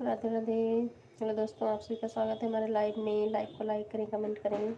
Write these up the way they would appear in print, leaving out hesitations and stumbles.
Radhe Radhe. Hello दोस्तों, आप सभी का स्वागत है हमारे लाइव में। लाइव को लाइक करें, कमेंट करें।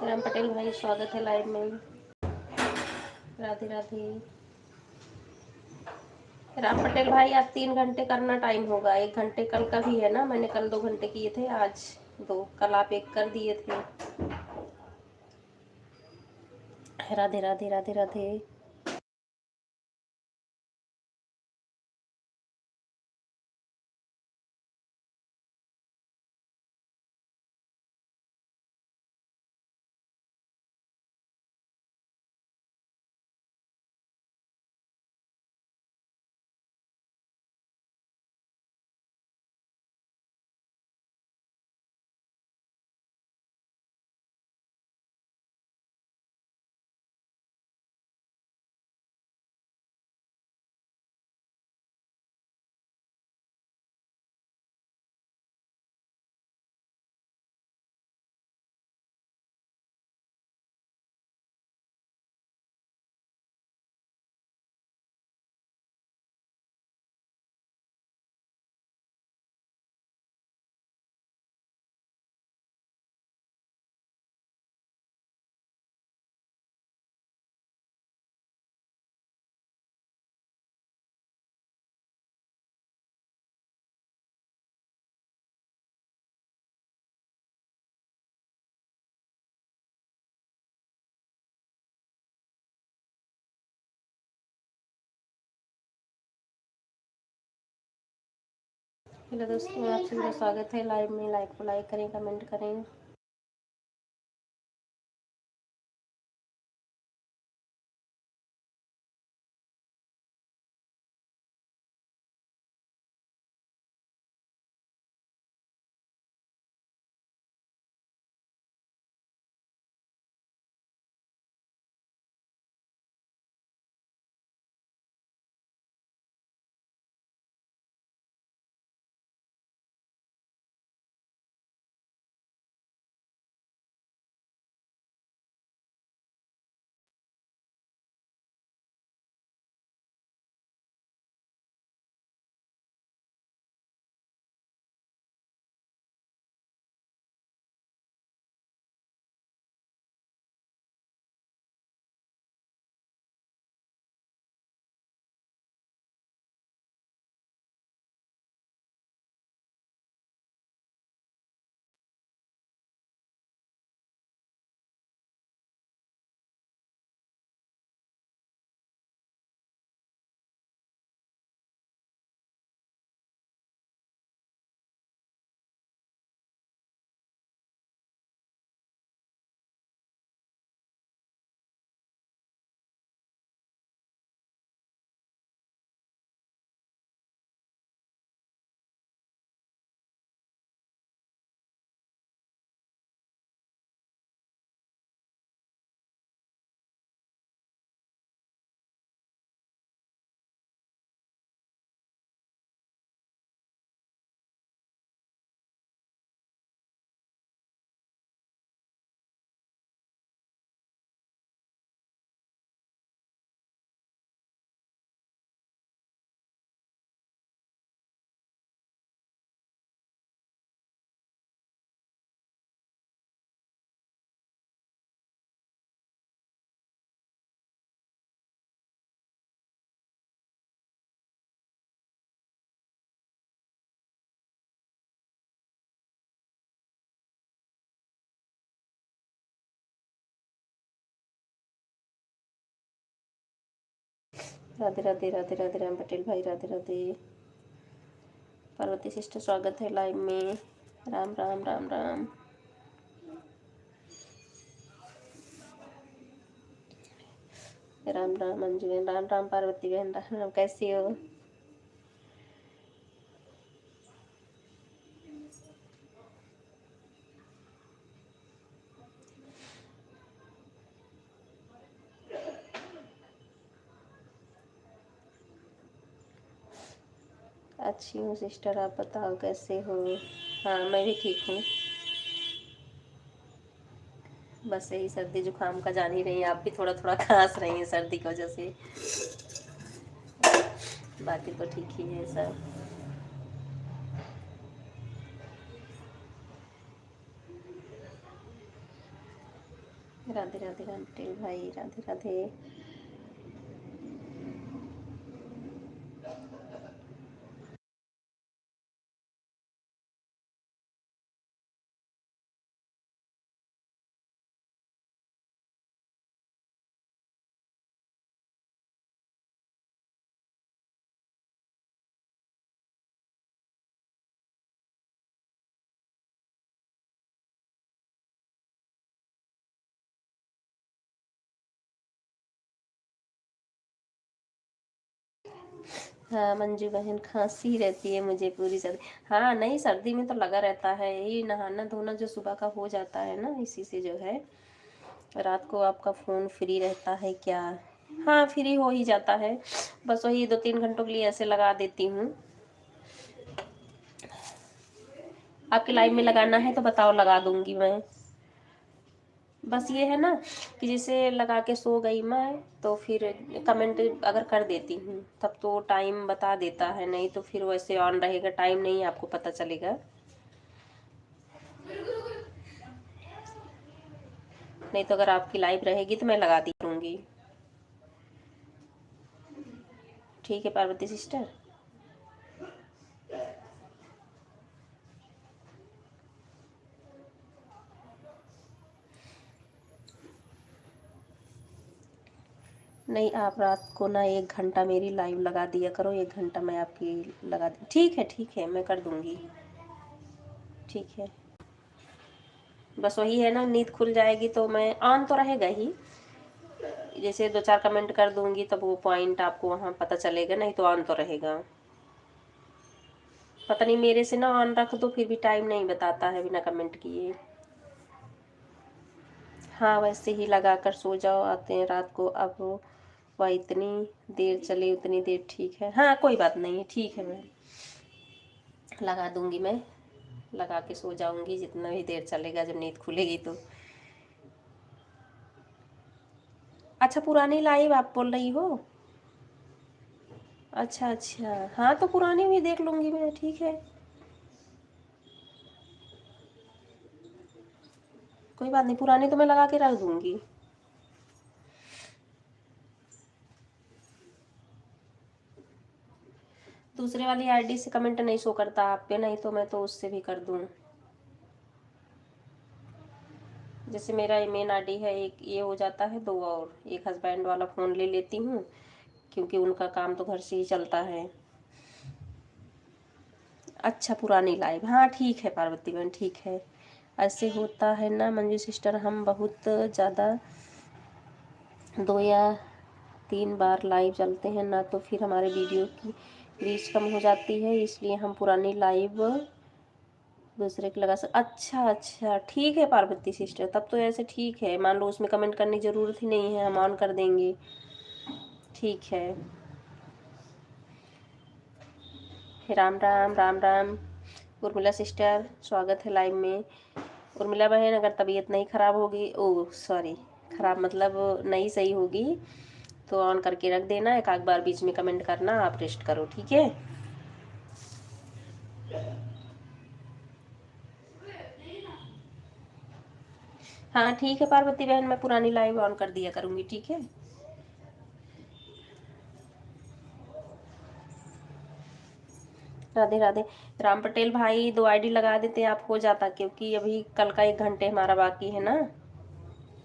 राम पटेल भाई, स्वागत है लाइव में। राधे राधे। राम पटेल भाई, आज 3 घंटे करना टाइम होगा। 1 घंटे कल का भी है ना, मैंने कल 2 घंटे किए थे, आज 2। कल आप 1 कर दिए थे। राधे राधे राधे राधे। हेलो दोस्तों, आप सभी का स्वागत है लाइव में। लाइव को लाइक करें, कमेंट करें। राधे राधे राधे राधे राम पटेल भाई, राधे राधे। पार्वती सिस्टर स्वागत है लाइव में। राम राम राम राम। राम राम अंजू बहन, राम राम पार्वती बहन, राम राम। कैसी हो? अच्छी हूँ सिस्टर, आप बताओ कैसे हो? हाँ मैं भी ठीक हूँ। बस यही सर्दी जुकाम का जान ही रही है, आप भी थोड़ा थोड़ा खांस रही हैं सर्दी की वजह से। बाकी तो ठीक ही है सब। राधे राधे राम पटेल भाई, राधे राधे। हाँ मंजू बहन, खांसी रहती है मुझे पूरी सर्दी। हाँ नहीं, सर्दी में तो लगा रहता है, यही नहाना धोना जो सुबह का हो जाता है ना, इसी से जो है। रात को आपका फ़ोन फ्री रहता है क्या? हाँ फ्री हो ही जाता है, बस वही 2-3 घंटों के लिए ऐसे लगा देती हूँ। आपके लाइव में लगाना है तो बताओ, लगा दूंगी मैं। बस ये है ना कि जैसे लगा के सो गई मैं तो फिर कमेंट अगर कर देती हूँ तब तो टाइम बता देता है, नहीं तो फिर वैसे ऑन रहेगा, टाइम नहीं आपको पता चलेगा। नहीं तो अगर आपकी लाइव रहेगी तो मैं लगा दी करूँगी। ठीक है पार्वती सिस्टर। नहीं, आप रात को ना 1 घंटा मेरी लाइव लगा दिया करो, 1 घंटा मैं आपकी लगा दी। ठीक है मैं कर दूँगी। ठीक है, बस वही है ना, नींद खुल जाएगी तो मैं ऑन तो रहेगा ही, जैसे 2-4 कमेंट कर दूंगी तब वो पॉइंट आपको वहाँ पता चलेगा, नहीं तो ऑन तो रहेगा। पता नहीं मेरे से ना ऑन रख दो फिर भी टाइम नहीं बताता है बिना कमेंट किए। हाँ वैसे ही लगा कर सो जाओ, आते हैं रात को। अब वह इतनी देर चले उतनी देर ठीक है। हाँ कोई बात नहीं है, ठीक है, मैं लगा दूंगी। मैं लगा के सो जाऊंगी जितना भी देर चलेगा, जब नींद खुलेगी तो। अच्छा पुरानी लाइव आप बोल रही हो? अच्छा अच्छा, हाँ तो पुरानी भी देख लूंगी मैं, ठीक है कोई बात नहीं, पुरानी तो मैं लगा के रख दूंगी। दूसरे वाली आईडी से कमेंट नहीं शो करता आप पे, नहीं तो मैं तो उससे भी कर दूं। जैसे मेरा मेन आईडी है, एक ये हो जाता है, 2 और एक हस्बैंड वाला फ़ोन ले लेती हूँ क्योंकि उनका काम तो घर से ही चलता है। अच्छा पुरानी लाइव, हाँ ठीक है पार्वती बहन, ठीक है। ऐसे होता है ना मंजू सिस्टर, हम बहुत ज़्यादा 2 या 3 बार लाइव चलते हैं ना, तो फिर हमारे वीडियो की रीच कम हो जाती है, इसलिए हम पुरानी लाइव दूसरे के लगा अच्छा अच्छा ठीक है पार्वती सिस्टर, तब तो ऐसे ठीक है। मान लो उसमें कमेंट करने की ज़रूरत ही नहीं है, हम ऑन कर देंगे। ठीक है। राम राम राम राम। उर्मिला सिस्टर स्वागत है लाइव में। उर्मिला बहन, अगर तबीयत नहीं ख़राब होगी, ओ सॉरी ख़राब मतलब नहीं सही होगी तो ऑन करके रख देना, एक आध बार बीच में कमेंट करना, आप रेस्ट करो, ठीक है। हाँ ठीक है पार्वती बहन, मैं पुरानी लाइव ऑन कर दिया करूँगी, ठीक है। राधे राधे। राम पटेल भाई 2 आईडी लगा देते आप, हो जाता, क्योंकि अभी कल का 1 घंटे हमारा बाकी है ना।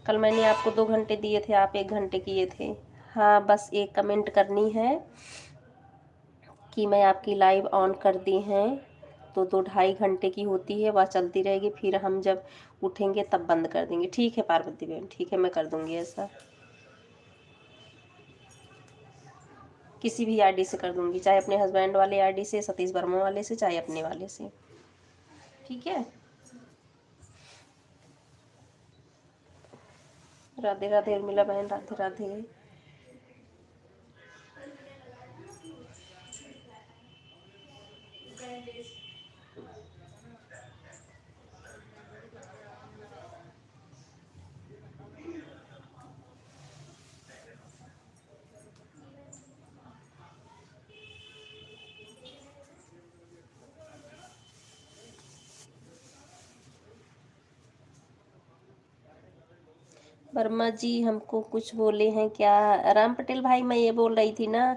कल मैंने आपको 2 घंटे दिए थे, आप 1 घंटे किए थे। हाँ बस एक कमेंट करनी है कि मैं आपकी लाइव ऑन कर दी हैं, तो 2-2.5 घंटे की होती है, वह चलती रहेगी, फिर हम जब उठेंगे तब बंद कर देंगे। ठीक है पार्वती बहन, ठीक है, मैं कर दूंगी ऐसा। किसी भी आईडी से कर दूंगी, चाहे अपने हस्बैंड वाले आईडी से, सतीश वर्मा वाले से, चाहे अपने वाले से। ठीक है। राधे राधे उर्मिला बहन, राधे राधे। वर्मा जी हमको कुछ बोले हैं क्या? राम पटेल भाई, मैं ये बोल रही थी ना,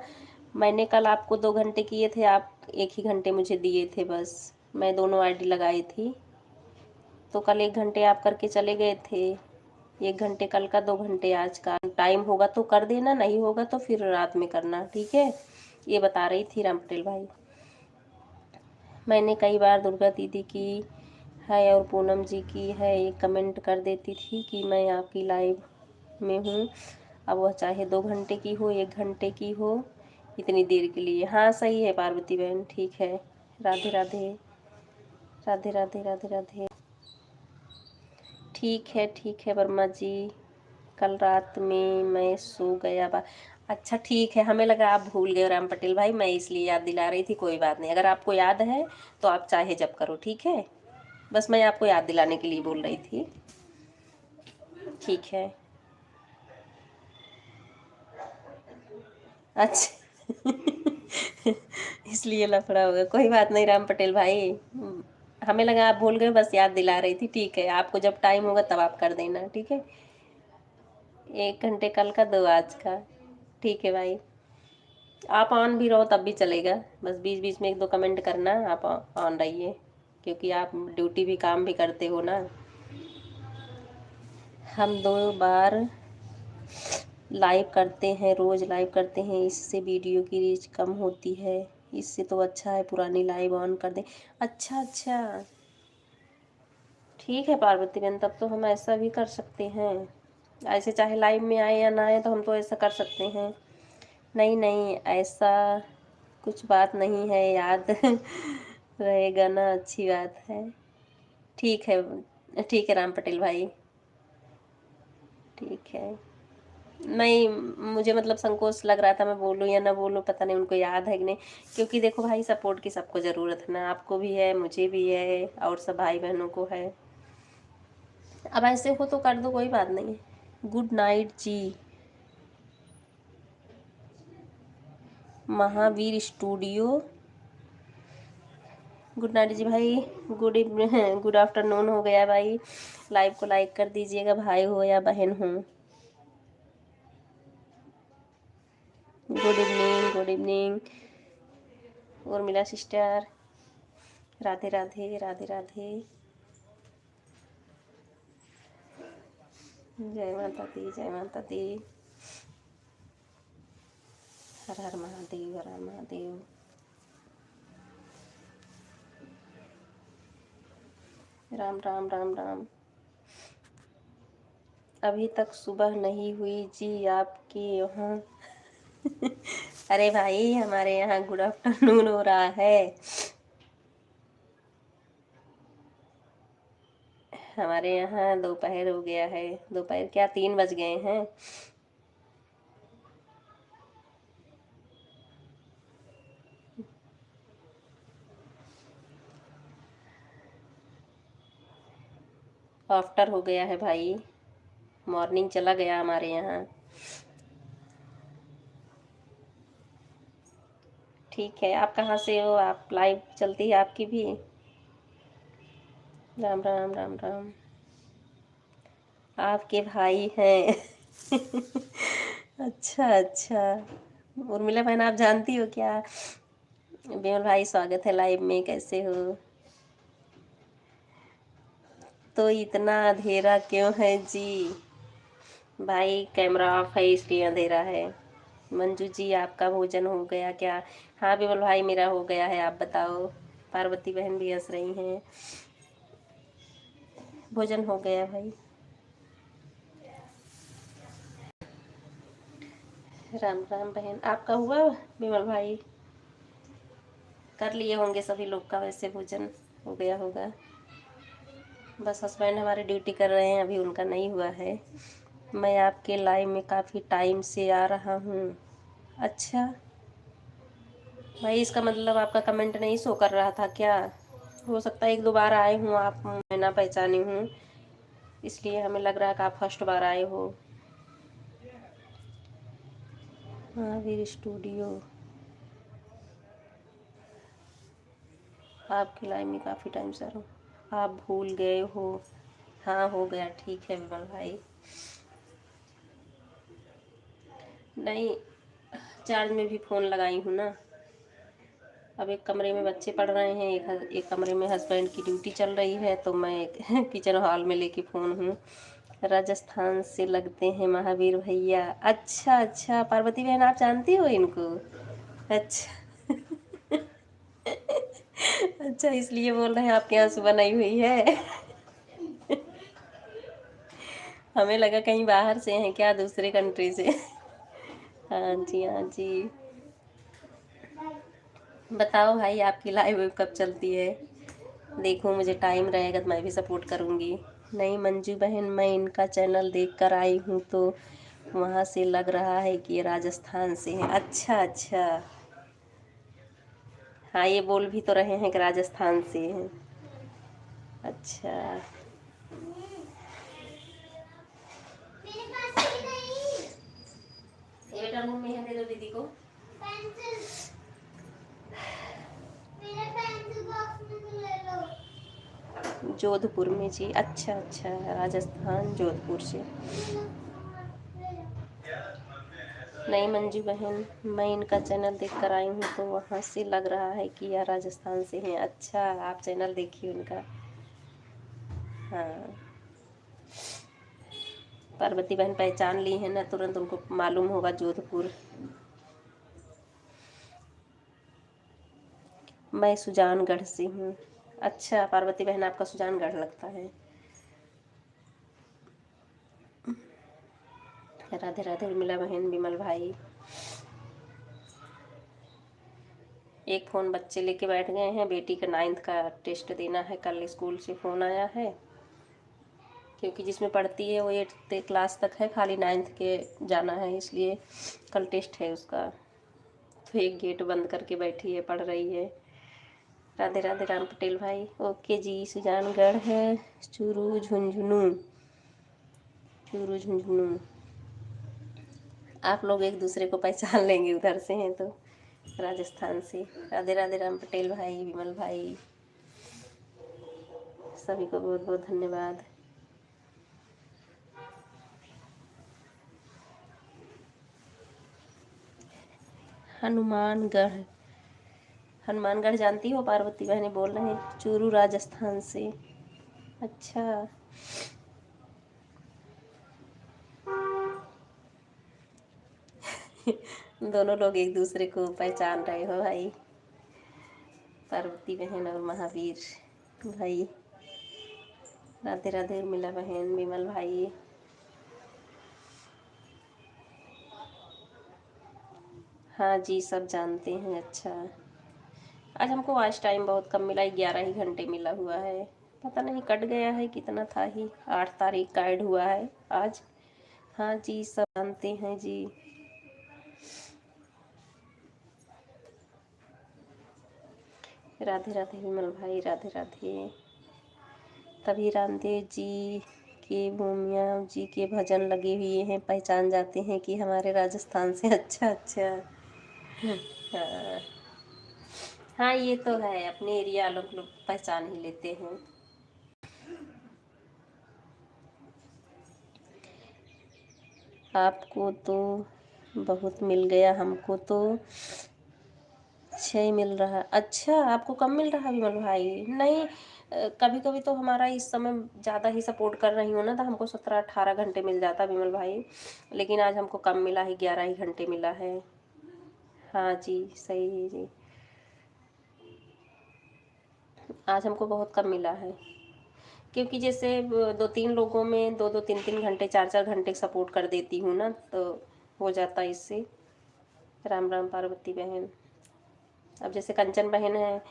मैंने कल आपको 2 घंटे किए थे, आप 1 ही घंटे मुझे दिए थे बस। मैं दोनों आईडी लगाई थी, तो कल 1 घंटे आप करके चले गए थे। 1 घंटे कल का, 2 घंटे आज का। टाइम होगा तो कर देना, नहीं होगा तो फिर रात में करना, ठीक है। ये बता रही थी राम पटेल भाई। मैंने कई बार दुर्गा दीदी की है और पूनम जी की है, एक कमेंट कर देती थी कि मैं आपकी लाइव में हूँ। अब वह चाहे 2 घंटे की हो, 1 घंटे की हो, इतनी देर के लिए। हाँ सही है पार्वती बहन, ठीक है। राधे राधे, राधे राधे, राधे राधे। ठीक है वर्मा जी, कल रात में मैं सो गया बा। अच्छा ठीक है, हमें लगा आप भूल गए राम पटेल भाई, मैं इसलिए याद दिला रही थी। कोई बात नहीं, अगर आपको याद है तो आप चाहे जब करो, ठीक है। बस मैं आपको याद दिलाने के लिए बोल रही थी। ठीक है। अच्छा इसलिए लफड़ा होगा, कोई बात नहीं राम पटेल भाई। हमें लगा आप भूल गए, बस याद दिला रही थी। ठीक है, आपको जब टाइम होगा तब आप कर देना, ठीक है। 1 घंटे कल का, 2 आज का। ठीक है भाई, आप ऑन भी रहो तब भी चलेगा, बस बीच बीच में 1-2 कमेंट करना, आप ऑन रहिए, क्योंकि आप ड्यूटी भी काम भी करते हो ना। हम 2 बार लाइव करते हैं, रोज़ लाइव करते हैं, इससे वीडियो की रीच कम होती है। इससे तो अच्छा है पुरानी लाइव ऑन कर दें। अच्छा अच्छा, ठीक है पार्वती बहन, तब तो हम ऐसा भी कर सकते हैं। ऐसे चाहे लाइव में आए या ना आए, तो हम तो ऐसा कर सकते हैं। नहीं नहीं, ऐसा कुछ बात नहीं है, याद रहेगा ना, अच्छी बात है। ठीक है, ठीक है राम पटेल भाई, ठीक है। नहीं, मुझे मतलब संकोच लग रहा था, मैं बोलूँ या ना बोलूँ, पता नहीं उनको याद है कि नहीं। क्योंकि देखो भाई, सपोर्ट की सबको ज़रूरत है ना, आपको भी है, मुझे भी है, और सब भाई बहनों को है। अब ऐसे हो तो कर दो, कोई बात नहीं। गुड नाइट जी, महावीर स्टूडियो। गुड नाइट जी भाई। गुड इवनिंग, गुड आफ्टरनून हो गया भाई। लाइव को लाइक कर दीजिएगा, भाई हो या बहन हो। Good evening, good evening Urmila sister, Radhe Radhe, Radhe Radhe. जय माता दी, जय माता दी। हर हर महादेव, हर हर महादेव। राम राम, राम राम। अभी तक सुबह नहीं हुई जी आपके यहाँ अरे भाई, हमारे यहाँ गुड आफ्टरनून हो रहा है। हमारे यहाँ दोपहर हो गया है। दोपहर क्या, 3 बज गए हैं। आफ्टर हो गया है भाई, मॉर्निंग चला गया हमारे यहाँ। ठीक है, आप कहाँ से हो? आप लाइव चलती है आपकी भी? राम राम, राम राम। आपके भाई हैं अच्छा अच्छा। उर्मिला बहन, आप जानती हो क्या? बेमल भाई, स्वागत है लाइव में, कैसे हो? तो इतना अंधेरा क्यों है जी? भाई कैमरा ऑफ है इसलिए अंधेरा है। मंजू जी आपका भोजन हो गया क्या? हाँ विमल भाई मेरा हो गया है, आप बताओ। पार्वती बहन भी हंस रही हैं। भोजन हो गया भाई। राम राम बहन, आपका हुआ विमल भाई? कर लिए होंगे सभी लोग का वैसे भोजन हो गया होगा। बस हस्बैंड हमारे ड्यूटी कर रहे हैं, अभी उनका नहीं हुआ है। मैं आपके लाइव में काफ़ी टाइम से आ रहा हूँ। अच्छा भाई, इसका मतलब आपका कमेंट नहीं शो कर रहा था क्या? हो सकता है एक दो बार आए हूँ, आप मैं ना पहचानी हूँ, इसलिए हमें लग रहा है कि आप फर्स्ट बार आए हो। महावीर स्टूडियो आपके लाइव में काफ़ी टाइम से आ रहा हूँ। आप भूल गए हो? हाँ हो गया, ठीक है विमल भाई। नहीं, चार्ज में भी फ़ोन लगाई हूँ ना। अब एक कमरे में बच्चे पढ़ रहे हैं, एक कमरे में हस्बैंड की ड्यूटी चल रही है, तो मैं किचन हॉल में लेके फ़ोन हूँ। राजस्थान से लगते हैं महावीर भैया। अच्छा अच्छा, पार्वती बहन आप जानती हो इनको? अच्छा अच्छा, इसलिए बोल रहे हैं आपके यहाँ सुबह नहीं हुई है। हमें लगा कहीं बाहर से हैं क्या, दूसरे कंट्री से। हाँ जी हाँ जी। बताओ भाई, आपकी लाइव कब चलती है? देखो मुझे टाइम रहेगा तो मैं भी सपोर्ट करूँगी। नहीं मंजू बहन, मैं इनका चैनल देख कर आई हूँ, तो वहाँ से लग रहा है कि ये राजस्थान से हैं। अच्छा अच्छा, हाँ ये बोल भी तो रहे हैं कि राजस्थान से हैं। अच्छा ये बेटा रूम में है, दे दो दीदी को। जोधपुर में जी। अच्छा अच्छा, राजस्थान जोधपुर से। नहीं मंजू बहन, मैं इनका चैनल देख कर आई हूँ, तो वहाँ से लग रहा है कि यह राजस्थान से हैं। अच्छा, आप चैनल देखिए उनका। हाँ, पार्वती बहन पहचान ली है ना, तुरंत उनको मालूम होगा जोधपुर। मैं सुजानगढ़ से हूँ। अच्छा पार्वती बहन, आपका सुजानगढ़ लगता है। राधे राधे उर्मिला बहन, विमल भाई। एक फ़ोन बच्चे लेके बैठ गए हैं, बेटी का 9th का टेस्ट देना है, कल स्कूल से फ़ोन आया है, क्योंकि जिसमें पढ़ती है वो 8th क्लास तक है, खाली 9th के जाना है, इसलिए कल टेस्ट है उसका। तो एक गेट बंद करके बैठी है, पढ़ रही है। राधे राधे राम पटेल भाई। ओके जी, सुजानगढ़ है। चूरू झुंझुनू, चूरू झुंझुनू। आप लोग एक दूसरे को पहचान लेंगे, उधर से हैं तो। राजस्थान से। राधे राधे राम पटेल भाई, विमल भाई, सभी को बहुत बहुत धन्यवाद। हनुमानगढ़, हनुमानगढ़ जानती हो पार्वती बहने बोल रहे हैं, चूरू राजस्थान से। अच्छा दोनों लोग एक दूसरे को पहचान रहे हो भाई, पार्वती बहन और महावीर भाई। राधे राधे उर्मिला बहन, विमल भाई। हाँ जी, सब जानते हैं। अच्छा, आज हमको वॉच टाइम बहुत कम मिला, 11 ही घंटे मिला हुआ है। पता नहीं कट गया है कितना था ही। 8 तारीख का ऐड हुआ है आज। हाँ जी, सब जानते हैं जी। राधे राधे विमल भाई, राधे राधे। तभी रामदेव जी के, भूमिया जी के भजन लगे हुए हैं, पहचान जाते हैं कि हमारे राजस्थान से। अच्छा अच्छा। हाँ हाँ, ये तो है, अपने एरिया लोग लोग पहचान ही लेते हैं। आपको तो बहुत मिल गया, हमको तो 6 मिल रहा। अच्छा, आपको कम मिल रहा विमल भाई? नहीं, कभी कभी तो हमारा इस समय ज़्यादा ही सपोर्ट कर रही हूँ ना, तो हमको 17-18 घंटे मिल जाता विमल भाई, लेकिन आज हमको कम मिला है, 11 ही घंटे मिला है। हाँ जी, सही है जी, आज हमको बहुत कम मिला है, क्योंकि जैसे 2-3 लोगों में 2-2 3-3 घंटे 4-4 घंटे सपोर्ट कर देती हूँ ना, तो हो जाता है इससे। राम राम पार्वती बहन। अब जैसे कंचन बहन है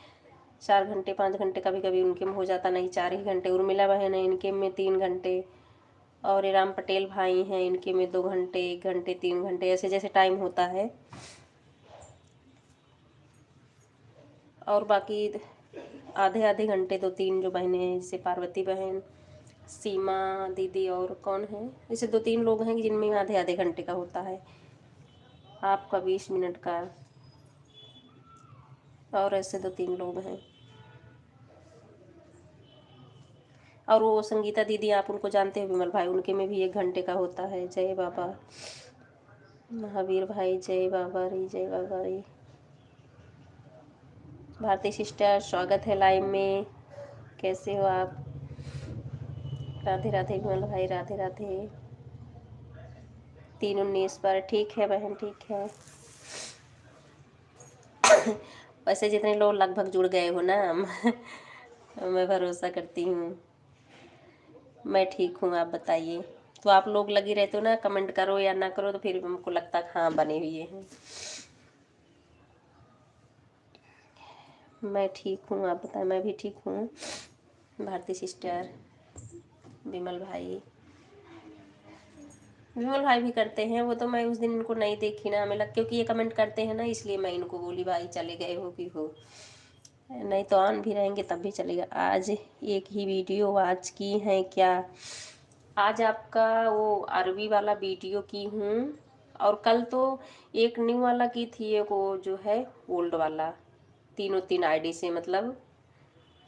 4 घंटे 5 घंटे कभी कभी उनके में हो जाता, नहीं 4 ही घंटे। उर्मिला बहन है इनके में 3 घंटे, और राम पटेल भाई हैं इनके में 2 घंटे 1 घंटे 3 घंटे, ऐसे जैसे टाइम होता है। और बाकी आधे आधे घंटे 2-3 जो बहनें हैं, जैसे पार्वती बहन, सीमा दीदी, और कौन है, जैसे 2-3 लोग हैं जिनमें आधे आधे घंटे का होता है, आपका 20 मिनट का, और ऐसे 2-3 लोग हैं। और वो संगीता दीदी, आप उनको जानते हैं विमल भाई, उनके में भी 1 घंटे का होता है। जय बाबा महावीर भाई, जय बाबा री, जय बाबा री। भारती सिस्टर, स्वागत है लाइव में, कैसे हो आप? राधे राधे विमल भाई, राधे राधे। 3:19 पर, ठीक है बहन, ठीक है। वैसे जितने लोग लगभग जुड़ गए हो ना, मैं भरोसा करती हूँ। मैं ठीक हूँ, आप बताइए। तो आप लोग लगी रहते हो ना, कमेंट करो या ना करो, तो फिर हमको लगता है हाँ बने हुए हैं। मैं ठीक हूँ, आप बताएं। मैं भी ठीक हूँ। भारती सिस्टर, विमल भाई, विमल भाई भी करते हैं वो, तो मैं उस दिन इनको नहीं देखी ना, हमें लग, क्योंकि ये कमेंट करते हैं ना, इसलिए मैं इनको बोली भाई चले गए हो कि हो, नहीं तो ऑन भी रहेंगे तब भी चलेगा। आज एक ही वीडियो आज की है क्या? आज आपका वो अरबी वाला वीडियो की हूँ, और कल तो एक न्यू वाला की थी, एक वो जो है ओल्ड वाला, तीनों 3 आईडी से, मतलब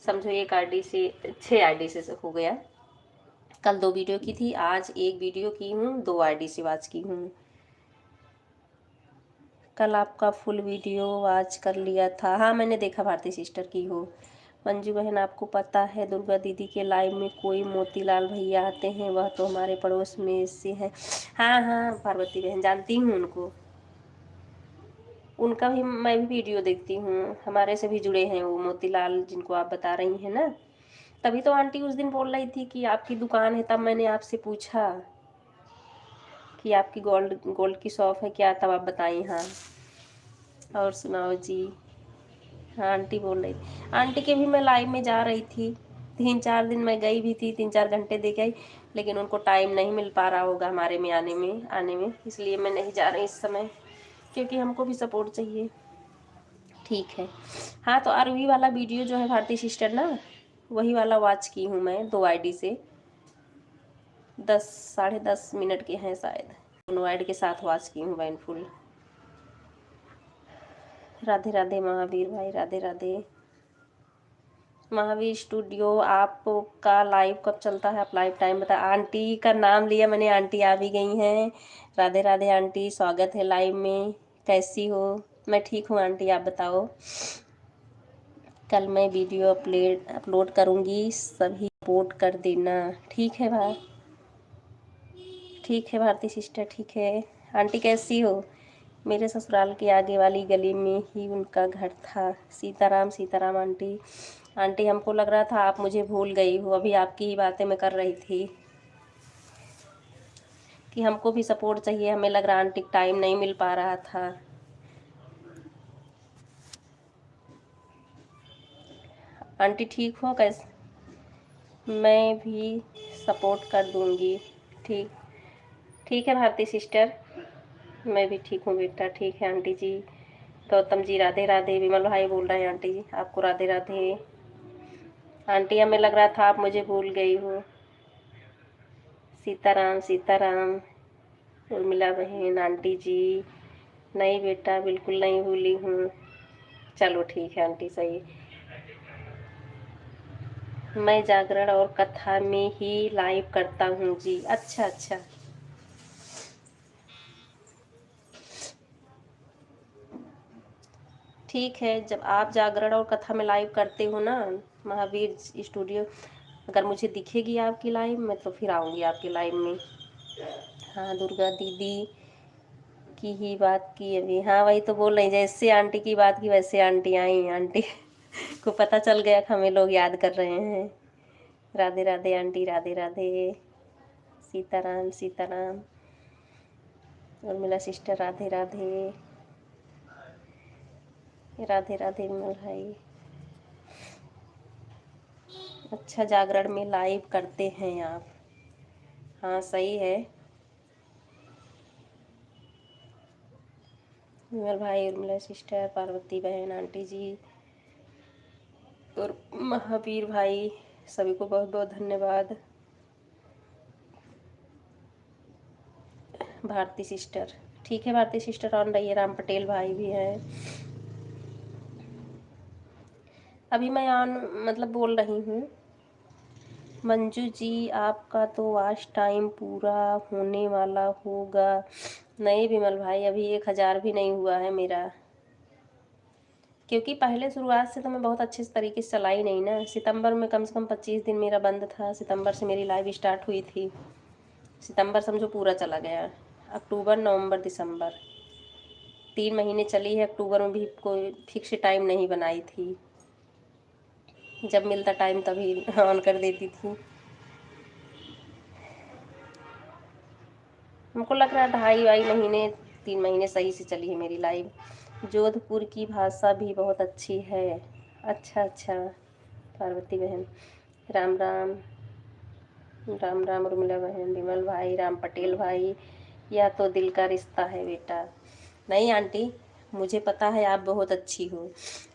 समझो एक आईडी से 6 आईडी से हो गया। कल 2 वीडियो की थी, आज एक वीडियो की हूँ, 2 आईडी से वॉच की हूँ। कल आपका फुल वीडियो वॉच कर लिया था। हाँ मैंने देखा, भारती सिस्टर की हो। मंजू बहन, आपको पता है दुर्गा दीदी के लाइव में कोई मोतीलाल भैया आते हैं, वह तो हमारे पड़ोस में से हैं। हाँ हाँ पार्वती बहन, जानती हूँ उनको, उनका भी मैं भी वीडियो देखती हूँ, हमारे से भी जुड़े हैं वो मोतीलाल जिनको आप बता रही हैं ना। तभी तो आंटी उस दिन बोल रही थी कि आपकी दुकान है, तब मैंने आपसे पूछा कि आपकी गोल्ड गोल्ड की शॉप है क्या, तब आप बताई। हाँ, और सुनाओ जी। हाँ आंटी बोल रही थी, आंटी के भी मैं लाइव में जा रही थी, 3-4 दिन मैं गई भी थी, 3-4 घंटे दे के आई, लेकिन उनको टाइम नहीं मिल पा रहा होगा हमारे में आने में, इसलिए मैं नहीं जा रही इस समय, क्योंकि हमको भी सपोर्ट चाहिए। ठीक है। हाँ तो अरवी वाला वीडियो जो है भारती सिस्टर ना, वही वाला वॉच की हूँ मैं, 2 आईडी से, 10-10.5 मिनट के हैं शायद, दोनों आईडी के साथ वॉच की हूँ मैं फुल। राधे राधे महावीर भाई, राधे राधे। महावीर स्टूडियो आपका लाइव कब चलता है? आप लाइव टाइम बता। आंटी का नाम लिया मैंने, आंटी आ भी गई हैं। राधे राधे आंटी, स्वागत है लाइव में, कैसी हो? मैं ठीक हूँ आंटी, आप बताओ। कल मैं वीडियो अपलोड करूँगी, सभी सपोर्ट कर देना। ठीक है भाई, ठीक है भारती सिस्टर, ठीक है। आंटी कैसी हो? मेरे ससुराल के आगे वाली गली में ही उनका घर था। सीताराम सीताराम आंटी। आंटी हमको लग रहा था आप मुझे भूल गई हो, अभी आपकी ही बातें मैं कर रही थी कि हमको भी सपोर्ट चाहिए, हमें लग रहा आंटी टाइम नहीं मिल पा रहा था। आंटी ठीक हो कैसे? मैं भी सपोर्ट कर दूंगी। ठीक, ठीक है भारती सिस्टर, मैं भी ठीक हूँ बेटा, ठीक है आंटी जी। गौतम जी राधे राधे। विमल भाई बोल रहे हैं आंटी जी आपको राधे राधे। आंटी हमें लग रहा था आप मुझे भूल गई हो। सीताराम सीताराम। उर्मिला बहन, आंटी जी, नहीं बेटा बिल्कुल नहीं भूली हूँ। चलो ठीक है आंटी, सही। मैं जागरण और कथा में ही लाइव करता हूँ जी। अच्छा अच्छा, ठीक है, जब आप जागरण और कथा में लाइव करते हो ना महावीर स्टूडियो, अगर मुझे दिखेगी आपकी लाइव में तो फिर आऊँगी आपकी लाइव में। हाँ, दुर्गा दीदी की ही बात की अभी। हाँ, वही तो बोल रही, जैसे आंटी की बात की वैसे आंटी आई। आंटी को पता चल गया कि हमें लोग याद कर रहे हैं। राधे राधे आंटी, राधे राधे। सीताराम सीताराम। उर्मिला सिस्टर, राधे राधे। राधे राधे विमल भाई। अच्छा, जागरण में लाइव करते हैं आप? हाँ, सही है विमल भाई, उर्मिला सिस्टर, पार्वती बहन, आंटी जी और महावीर भाई, सभी को बहुत बहुत धन्यवाद। भारती सिस्टर, ठीक है भारती सिस्टर ऑन रही है। राम पटेल भाई भी हैं। अभी मैं ऑन मतलब बोल रही हूँ। मंजू जी, आपका तो आज टाइम पूरा होने वाला होगा। नहीं विमल भाई, अभी 1000 भी नहीं हुआ है मेरा, क्योंकि पहले शुरुआत से तो मैं बहुत अच्छे तरीके से चलाई नहीं ना। सितंबर में कम से कम 25 दिन मेरा बंद था। सितंबर से मेरी लाइव स्टार्ट हुई थी। सितंबर समझो पूरा चला गया। अक्टूबर, नवंबर, दिसंबर 3 महीने चली है। अक्टूबर में भी कोई फिक्स टाइम नहीं बनाई थी, जब मिलता टाइम तभी ऑन कर देती थी। हमको लग रहा है 2.5 महीने 3 महीने सही से चली है मेरी लाइव। जोधपुर की भाषा भी बहुत अच्छी है। अच्छा अच्छा पार्वती बहन, राम राम। राम राम उर्मिला बहन, विमल भाई, राम पटेल भाई, यह तो दिल का रिश्ता है बेटा। नहीं आंटी, मुझे पता है आप बहुत अच्छी हो,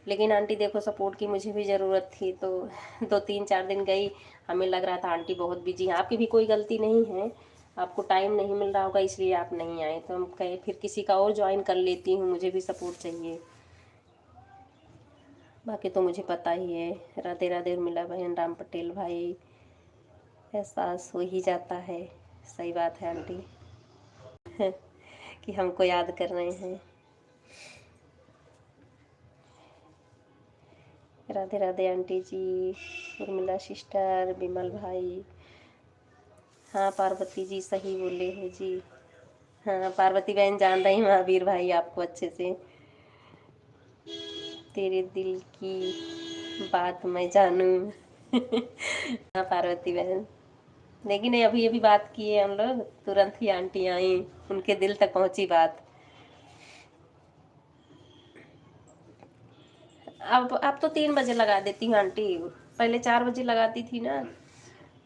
लेकिन आंटी देखो सपोर्ट की मुझे भी ज़रूरत थी, तो 2-3-4 दिन गई। हमें लग रहा था आंटी बहुत बिजी हैं। आपकी भी कोई गलती नहीं है, आपको टाइम नहीं मिल रहा होगा इसलिए आप नहीं आए। तो हम कहे फिर किसी का और ज्वाइन कर लेती हूँ, मुझे भी सपोर्ट चाहिए। बाकी तो मुझे पता ही है। राधे राधे उर्मिला बहन, राम पटेल भाई, एहसास हो ही जाता है। सही बात है आंटी कि हमको याद कर रहे हैं। राधे राधे आंटी जी, उर्मिला सिस्टर, विमल भाई। हाँ पार्वती जी सही बोले हो जी। हाँ पार्वती बहन जान रही महावीर भाई आपको अच्छे से। तेरे दिल की बात मैं जानूं हाँ पार्वती बहन, लेकिन अभी अभी बात किए हम लोग, तुरंत ही आंटी आई, उनके दिल तक पहुंची बात। अब तो 3 बजे लगा देती हूँ आंटी, पहले 4 बजे लगाती थी ना।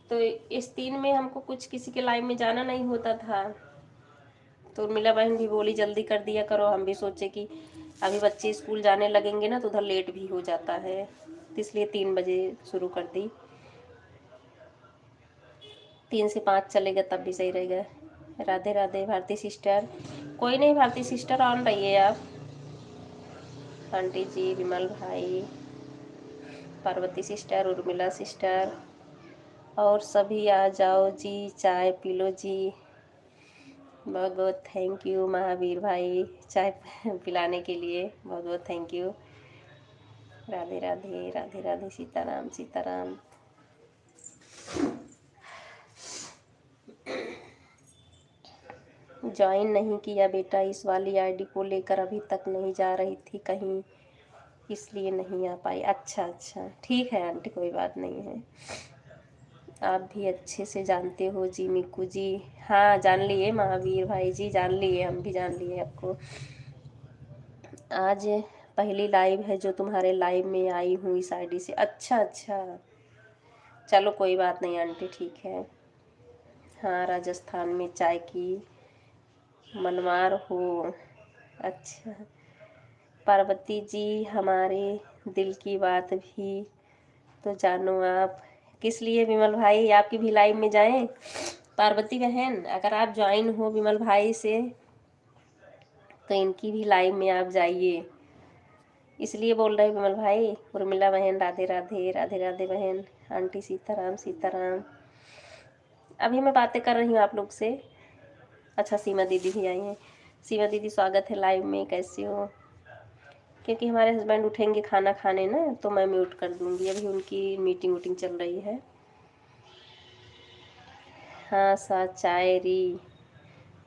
तो इस 3 में हमको कुछ किसी के लाइव में जाना नहीं होता था, तो उर्मिला बहन भी बोली जल्दी कर दिया करो। हम भी सोचे कि अभी बच्चे स्कूल जाने लगेंगे ना तो उधर लेट भी हो जाता है, तो इसलिए 3 बजे शुरू कर दी। 3 से 5 चलेगा तब भी सही रहेगा। राधे राधे भारती सिस्टर, कोई नहीं भारती सिस्टर ऑन रहिए आप। आंटी जी, विमल भाई, पार्वती सिस्टर, उर्मिला सिस्टर, और सभी आ जाओ जी, चाय पी लो जी। बहुत बहुत थैंक यू महावीर भाई, चाय पिलाने के लिए बहुत बहुत thank you. Radhe Radhe, Radhe Radhe, Sitaram Sitaram. Join नहीं किया बेटा, इस वाली आईडी को लेकर अभी तक नहीं जा रही थी कहीं, इसलिए नहीं आ पाई। अच्छा अच्छा ठीक है आंटी, कोई बात नहीं है। आप भी अच्छे से जानते हो जी मिक्कू जी। हाँ जान लिए महावीर भाई जी, जान लिए, हम भी जान लिए आपको। आज पहली लाइव है जो तुम्हारे लाइव में आई हूँ इस आईडी से। अच्छा अच्छा, चलो कोई बात नहीं आंटी, ठीक है। हाँ राजस्थान में चाय की मनवार हो। अच्छा पार्वती जी, हमारे दिल की बात भी तो जानो आप। किस लिए विमल भाई, आपकी भी लाइव में जाएं? पार्वती बहन अगर आप ज्वाइन हो विमल भाई से तो इनकी भी लाइव में आप जाइए, इसलिए बोल रहे विमल भाई। उर्मिला बहन, राधे राधे, राधे राधे बहन, आंटी सीताराम सीताराम। अभी मैं बातें कर रही हूँ आप लोग से। अच्छा सीमा दीदी भी आई हैं। सीमा दीदी स्वागत है लाइव में, कैसे हो? क्योंकि हमारे हस्बैंड उठेंगे खाना खाने ना, तो मैं म्यूट कर दूँगी, अभी उनकी मीटिंग वूटिंग चल रही है। हाँ सा चाय री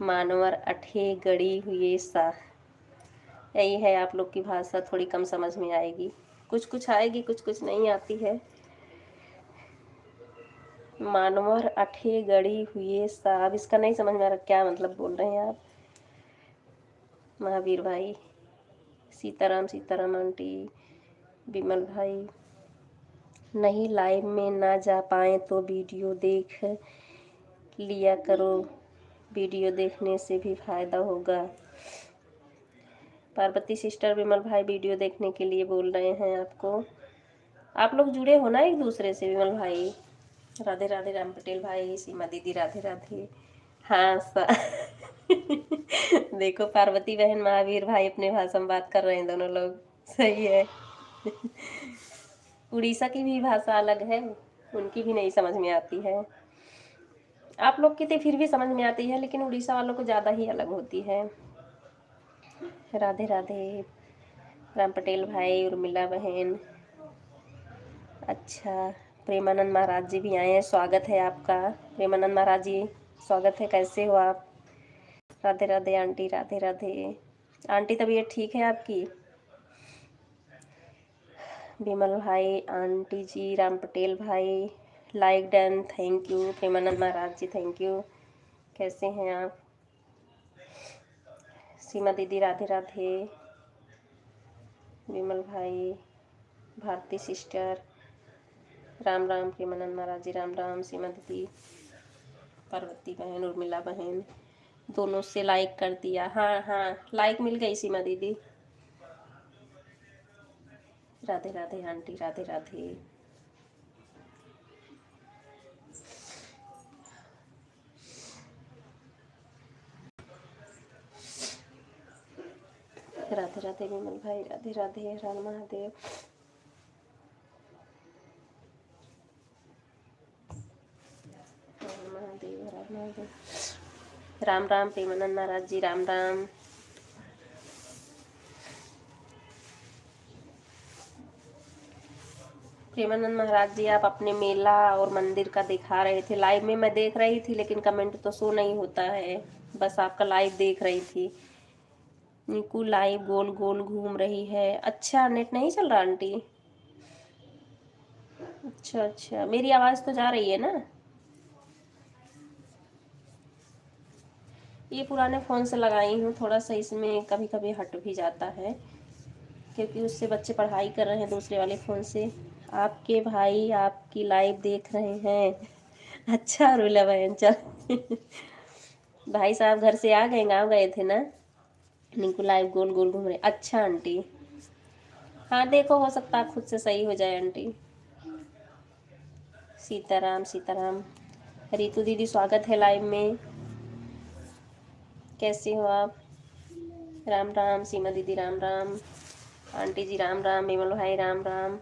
मानवर अठे गड़ी हुए सा, यही है आप लोग की भाषा, थोड़ी कम समझ में आएगी, कुछ कुछ आएगी, कुछ कुछ नहीं आती है। मानवर अठे गड़ी हुए सा, अब इसका नहीं समझ में आ रहा क्या मतलब बोल रहे हैं आप। महावीर भाई, सीताराम सीताराम आंटी, विमल भाई, नहीं लाइव में ना जा पाए तो वीडियो देख लिया करो, वीडियो देखने से भी फायदा होगा। पार्वती सिस्टर, विमल भाई वीडियो देखने के लिए बोल रहे हैं आपको, आप लोग जुड़े हो ना एक दूसरे से। विमल भाई राधे राधे, राम पटेल भाई, सीमा दीदी राधे राधे। हाँ देखो पार्वती बहन, महावीर भाई अपने भाषा में बात कर रहे हैं दोनों लोग, सही है। उड़ीसा की भी भाषा अलग है, उनकी भी नहीं समझ में आती है। आप लोग की तो फिर भी समझ में आती है, लेकिन उड़ीसा वालों को ज़्यादा ही अलग होती है। राधे राधे, राम पटेल भाई, उर्मिला बहन, अच्छा प्रेमानंद महाराज जी भी आए हैं, स्वागत है आपका। प्रेमानंद महाराज जी स्वागत है, कैसे हो आप। राधे राधे आंटी, राधे राधे आंटी, तबीयत ठीक है आपकी। विमल भाई, आंटी जी, राम पटेल भाई, like done, thank you. Premanand Maharaj ji thank you, कैसे हैं आप। सीमा दीदी राधे राधे, विमल भाई, भारती सिस्टर राम राम, प्रेमानंद महाराज जी राम राम, सीमा दीदी, पार्वती बहन, उर्मिला बहन, दोनों से लाइक कर दिया। हाँ हाँ लाइक मिल गई सीमा दीदी। राधे राधे आंटी, राधे राधे। राधे राधे विमल भाई, राधे राधे, राम महादेव। राम महादेव, राम महादेव, राम राम प्रेमानंद महाराज जी राम राम। प्रेमानंद महाराज जी आप अपने मेला और मंदिर का दिखा रहे थे, लाइव में मैं देख रही थी, लेकिन कमेंट तो शो नहीं होता है, बस आपका लाइव देख रही थी। निकू लाइव गोल गोल घूम रही है, अच्छा नेट नहीं चल रहा आंटी। अच्छा अच्छा, मेरी आवाज़ तो जा रही है ना। ये पुराने फ़ोन से लगाई हूँ, थोड़ा सा इसमें कभी कभी हट भी जाता है, क्योंकि उससे बच्चे पढ़ाई कर रहे हैं दूसरे वाले फ़ोन से। आपके भाई आपकी लाइव देख रहे हैं। अच्छा रुला बहन, चल। भाई साहब घर से आ गए, गाँव गए थे ना। निकू लाइव गोल गोल घूम रहे, अच्छा आंटी। हाँ देखो, हो सकता है खुद से सही हो जाए आंटी। सीताराम सीताराम, रितु दीदी स्वागत है लाइव में, कैसे हो आप। राम राम सीमा दीदी राम राम, आंटी जी राम राम, विमल भाई राम राम।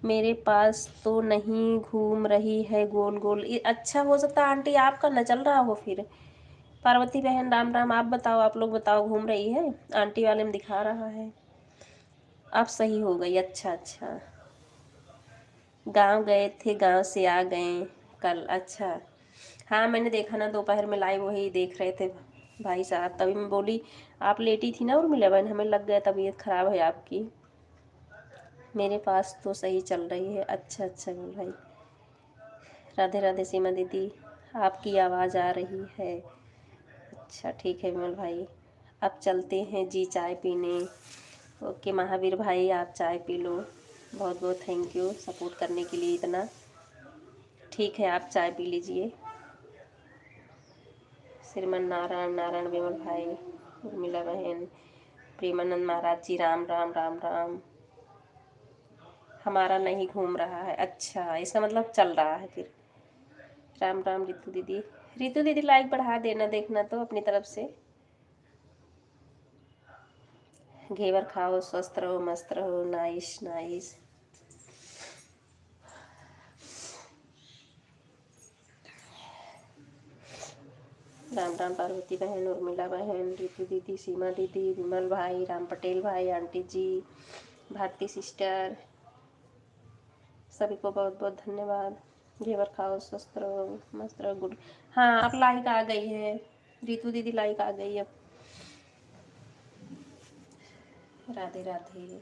मेरे पास तो नहीं घूम रही है गोल गोल, अच्छा हो सकता है आंटी आपका न चल रहा हो फिर। पार्वती बहन राम राम, आप बताओ, आप लोग बताओ, घूम रही है। आंटी वाले में दिखा रहा है, अब सही हो गई, अच्छा अच्छा। गांव गए थे, गांव से आ गए कल, अच्छा। हाँ मैंने देखा ना, दोपहर में लाइव वही देख रहे थे भाई साहब, तभी मैं बोली आप लेटी थी ना उर्मिला बहन, हमें लग गया तबीयत खराब है आपकी। मेरे पास तो सही चल रही है, अच्छा अच्छा बोल भाई। राधे राधे सीमा दीदी, आपकी आवाज़ आ रही है, अच्छा ठीक है विमल भाई। अब चलते हैं जी चाय पीने। ओके महावीर भाई, आप चाय पी लो, बहुत बहुत थैंक यू सपोर्ट करने के लिए इतना। ठीक है आप चाय पी लीजिए। श्रीमन नारायण नारायण, विमल भाई, उर्मिला बहन, प्रेमानंद महाराज जी राम राम, राम राम। हमारा नहीं घूम रहा है, अच्छा इसका मतलब चल रहा है फिर। राम राम रितु दीदी, रितु दीदी लाइक बढ़ा देना, देखना तो अपनी तरफ से। घेवर खाओ, स्वस्थ रहो, मस्त रहो, नाइस नाइस। राम राम पार्वती बहन, उर्मिला बहन, रितु दीदी, सीमा दीदी, विमल भाई, राम पटेल भाई, आंटी जी, भारती सिस्टर, सभी को बहुत बहुत धन्यवाद। घेवर खाओ, स्वस्थ रहो, मस्त रहो, गुड। हाँ, अब लाइक आ गई है, रितु दीदी लाइक आ गई अब। राधे राधे,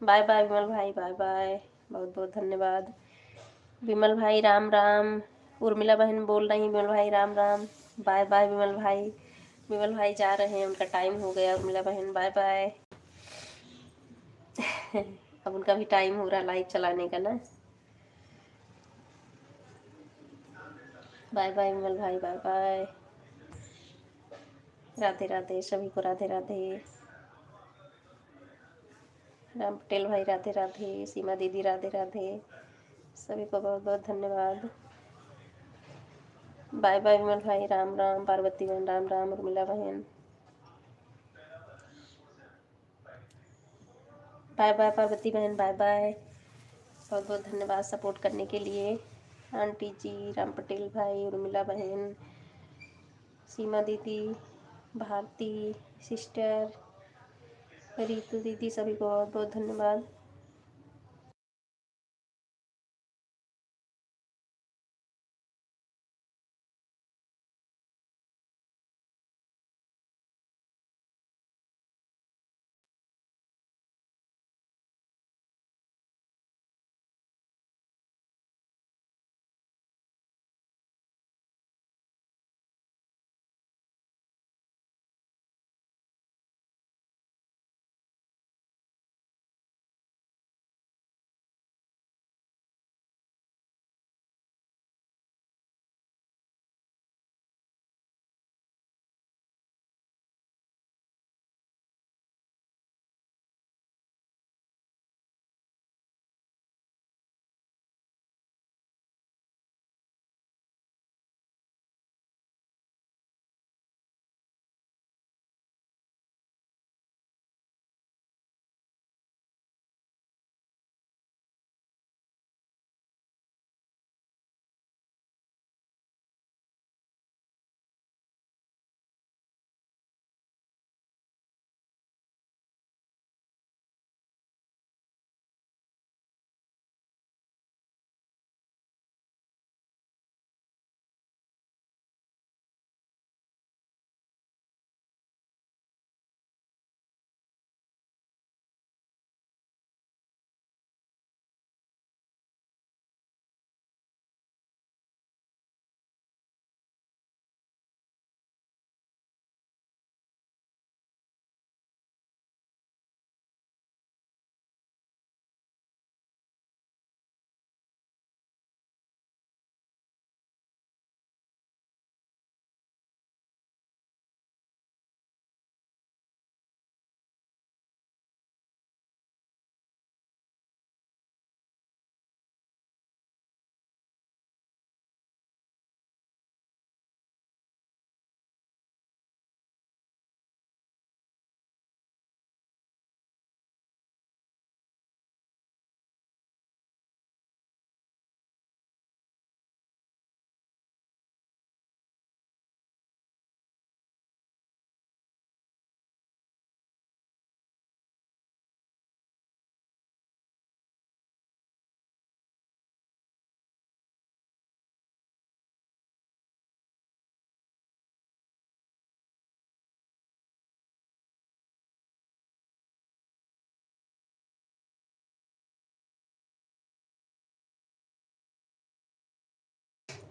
बाय बाय विमल भाई, बाय बाय, बहुत बहुत धन्यवाद। विमल भाई राम राम, उर्मिला बहन बोल रही, विमल भाई राम राम, बाय बाय विमल भाई। विमल भाई जा रहे हैं, उनका टाइम हो गया। उर्मिला बहन बाय बाय। अब उनका भी टाइम हो रहा लाइव चलाने का ना। बाय बाय विमल भाई, बाय बाय। राधे राधे, सभी को राधे राधे। राम पटेल भाई राधे राधे, सीमा दीदी राधे राधे, सभी को बहुत बहुत धन्यवाद। बाय बाय विमल भाई, राम राम। पार्वती बहन राम राम, उर्मिला बहन बाय बाय, पार्वती बहन बाय बाय, बहुत बहुत धन्यवाद सपोर्ट करने के लिए। आंटी जी, राम पटेल भाई, उर्मिला बहन, सीमा दीदी, भारती सिस्टर, रितु दीदी, सभी को बहुत बहुत धन्यवाद।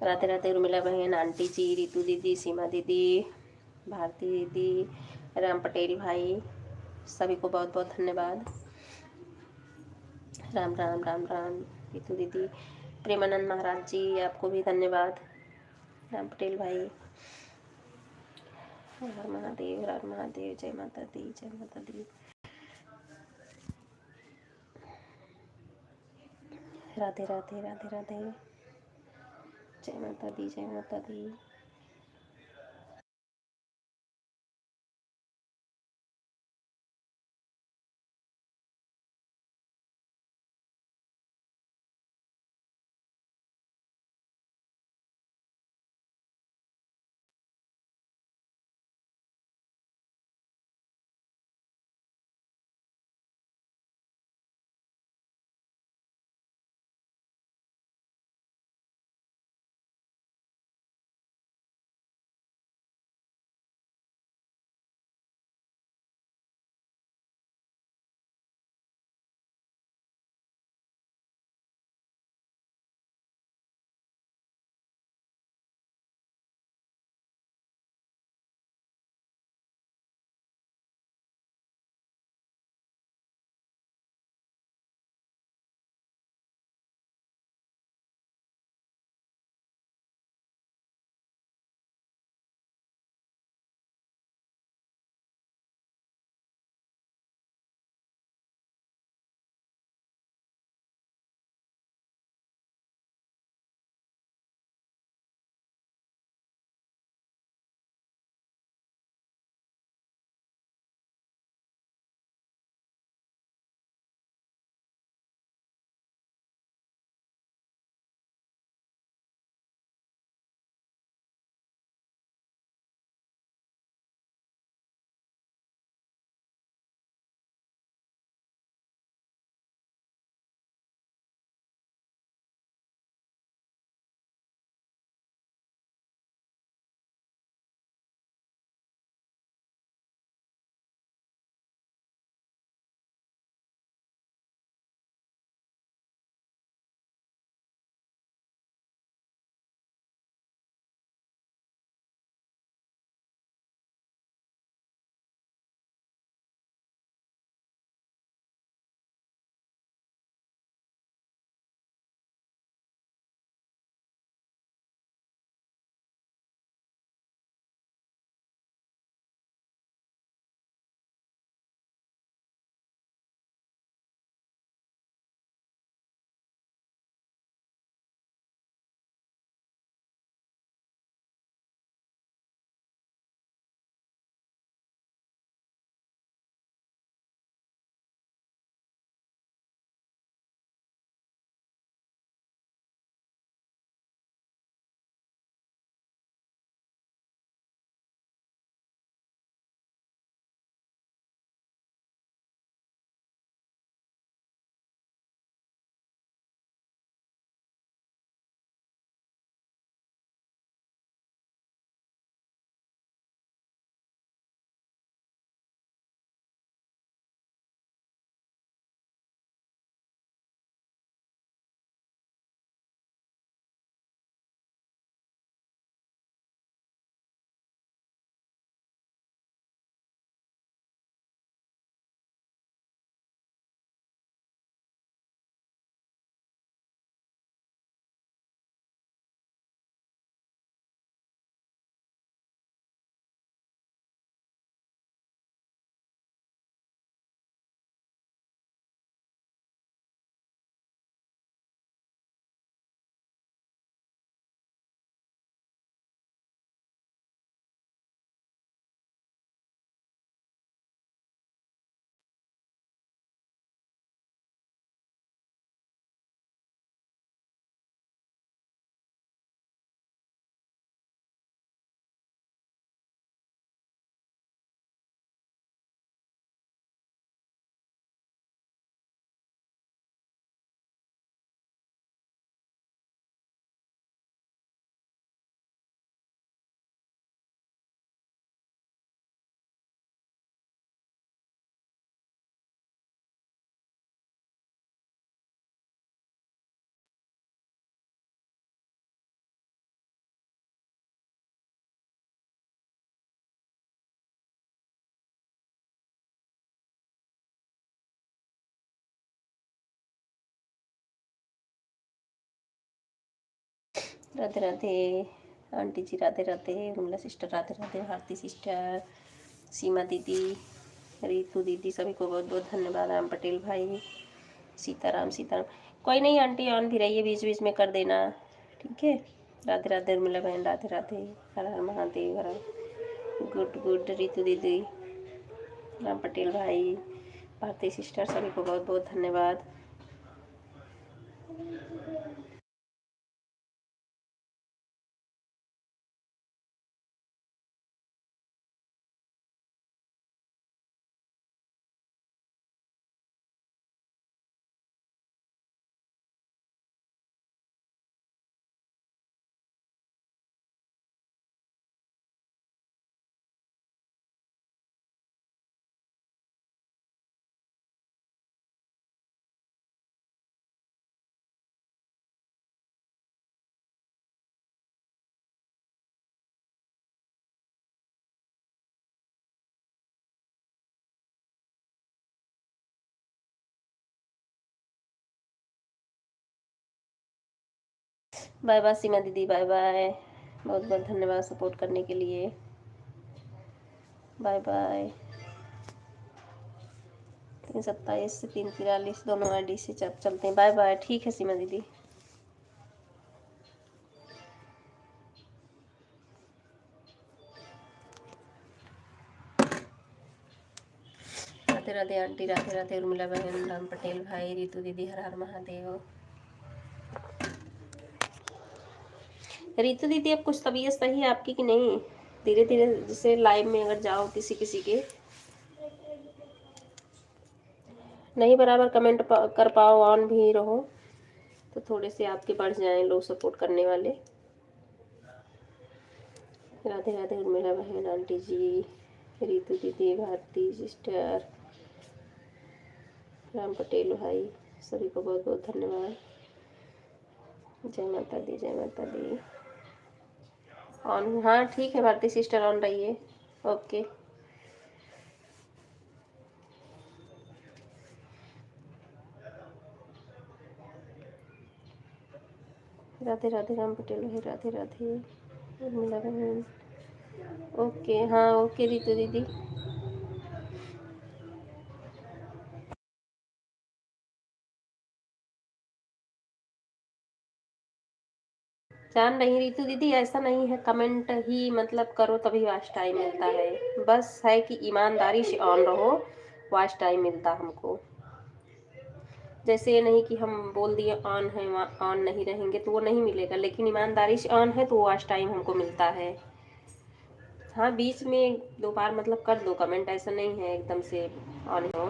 राधे राधे, उर्मिला बहन, आंटी जी, रितु दीदी, सीमा दीदी, भारती दीदी, राम पटेल भाई, सभी को बहुत बहुत धन्यवाद। राम राम, राम राम, रितु दीदी, प्रेमानंद महाराज जी, आपको भी धन्यवाद। राम पटेल भाई, हर महादेव, हर महादेव, जय माता दी, जय माता दी। राधे राधे, राधे राधे, जय माता दी, जय माता दी। Radhe Radhe aunty ji, Radhe Radhe Urmila sister, Radhe Radhe Bharti sister, सीमा दीदी, रितु दीदी, सभी को बहुत बहुत धन्यवाद। राम पटेल भाई, सीताराम सीताराम। कोई नहीं आंटी, ऑन भी रहिए, बीच बीच में कर देना, ठीक है। राधे राधे उर्मिला बहन, राधे राधे, हर Har Mahadev, her good good Ritu दीदी, राम पटेल भाई, भारती सिस्टर, सभी को बहुत बहुत धन्यवाद। बाय बाय सीमा दीदी, बाय बाय, बहुत बहुत धन्यवाद सपोर्ट करने के लिए, बाय बाय। 327 से 343 दोनों आईडी से चलते हैं। बाय बाय, ठीक है सीमा दीदी। राधे राधे आंटी, राधे राधे उर्मिला बहन, राम पटेल भाई, रितु दीदी, हर हर महादेव। रितु दीदी अब कुछ तबीयत सही है आपकी कि नहीं? धीरे धीरे जैसे लाइव में अगर जाओ किसी किसी के नहीं बराबर कमेंट कर पाओ, ऑन भी रहो तो थोड़े से आपके बढ़ जाएं लोग सपोर्ट करने वाले। राधे राधे उर्मिला बहन, आंटी जी, रितु दीदी, भारती सिस्टर, राम पटेल भाई, सभी को बहुत बहुत धन्यवाद। जय माता दी, जय माता दी। ऑन, हाँ ठीक है भारती सिस्टर, ऑन रहिए, ओके। राधे राधे राम पटेल भाई, राधे राधे उर्मिला बहन, ओके, हाँ ओके रितु दीदी। जान रही रितु दीदी, ऐसा नहीं है कमेंट ही मतलब करो तभी वॉच टाइम मिलता है, बस है कि ईमानदारी से ऑन रहो, वॉच टाइम मिलता हमको। जैसे ये नहीं कि हम बोल दिए ऑन है, ऑन नहीं रहेंगे तो वो नहीं मिलेगा, लेकिन ईमानदारी से ऑन है तो वॉच टाइम हमको मिलता है। हाँ बीच में दो बार मतलब कर दो कमेंट, ऐसा नहीं है एकदम से ऑन हो,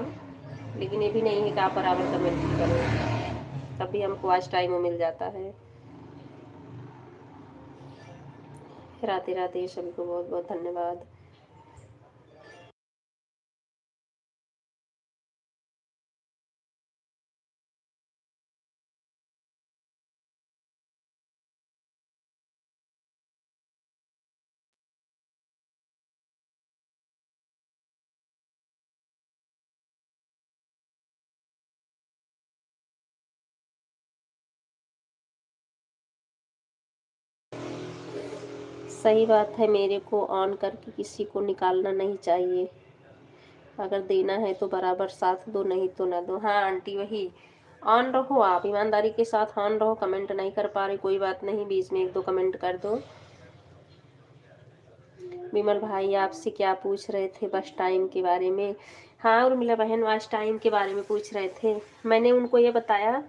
लेकिन ये भी नहीं है कि आप बराबर कमेंट ही करो, तब भी हमको वॉच टाइम मिल जाता है। राधे राधे, सभी को बहुत बहुत धन्यवाद। सही बात है, मेरे को ऑन करके किसी को निकालना नहीं चाहिए, अगर देना है तो बराबर साथ दो, नहीं तो ना दो। हाँ आंटी वही, ऑन रहो, आप ईमानदारी के साथ ऑन रहो। कमेंट नहीं कर पा रहे कोई बात नहीं, बीच में एक दो कमेंट कर दो। विमल भाई आपसे क्या पूछ रहे थे? बस टाइम के बारे में। हाँ उर्मिला बहन, वॉच टाइम के बारे में पूछ रहे थे। मैंने उनको ये बताया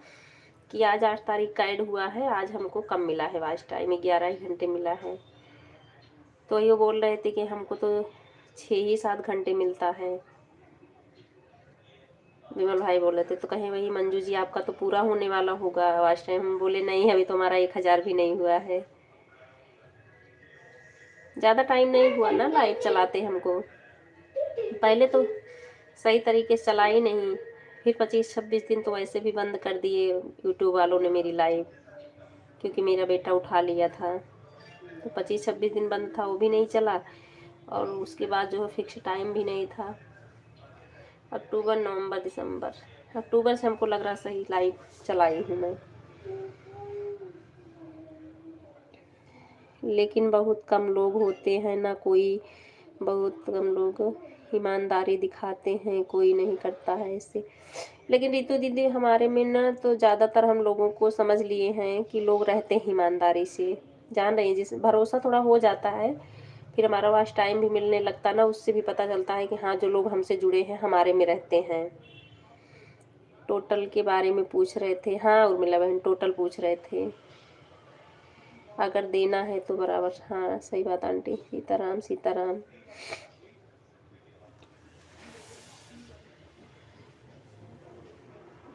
कि आज 8 तारीख का ऐड हुआ है, आज हमको कम मिला है वॉच टाइम, 11 ही घंटे मिला है। तो ये बोल रहे थे कि हमको तो 6 ही 7 घंटे मिलता है। विमल भाई बोल रहे थे, तो कहें वही मंजू जी आपका तो पूरा होने वाला होगा वॉच टाइम। हम बोले नहीं, अभी तो हमारा 1000 भी नहीं हुआ है, ज़्यादा टाइम नहीं हुआ ना लाइव चलाते हमको। पहले तो सही तरीके से चला ही नहीं, फिर 25-26 दिन तो वैसे भी बंद कर दिए यूट्यूब वालों ने मेरी लाइव, क्योंकि मेरा बेटा उठा लिया था, तो 25-26 दिन बंद था, वो भी नहीं चला। और उसके बाद जो है फिक्स टाइम भी नहीं था। अक्टूबर नवंबर दिसंबर, अक्टूबर से हमको लग रहा सही लाइव चलाई हूँ मैं। लेकिन बहुत कम लोग होते हैं ना, कोई बहुत कम लोग ईमानदारी दिखाते हैं, कोई नहीं करता है इससे। लेकिन रितु दीदी हमारे में ना तो ज़्यादातर हम लोगों को समझ लिए हैं कि लोग रहते हैं ईमानदारी से, जान रही हैं, जिस भरोसा थोड़ा हो जाता है, फिर हमारा पास टाइम भी मिलने लगता है ना, उससे भी पता चलता है कि हाँ जो लोग हमसे जुड़े हैं हमारे में रहते हैं। टोटल के बारे में पूछ रहे थे, हाँ उर्मिला बहन टोटल पूछ रहे थे, अगर देना है तो बराबर। हाँ सही बात आंटी, सीताराम सीताराम।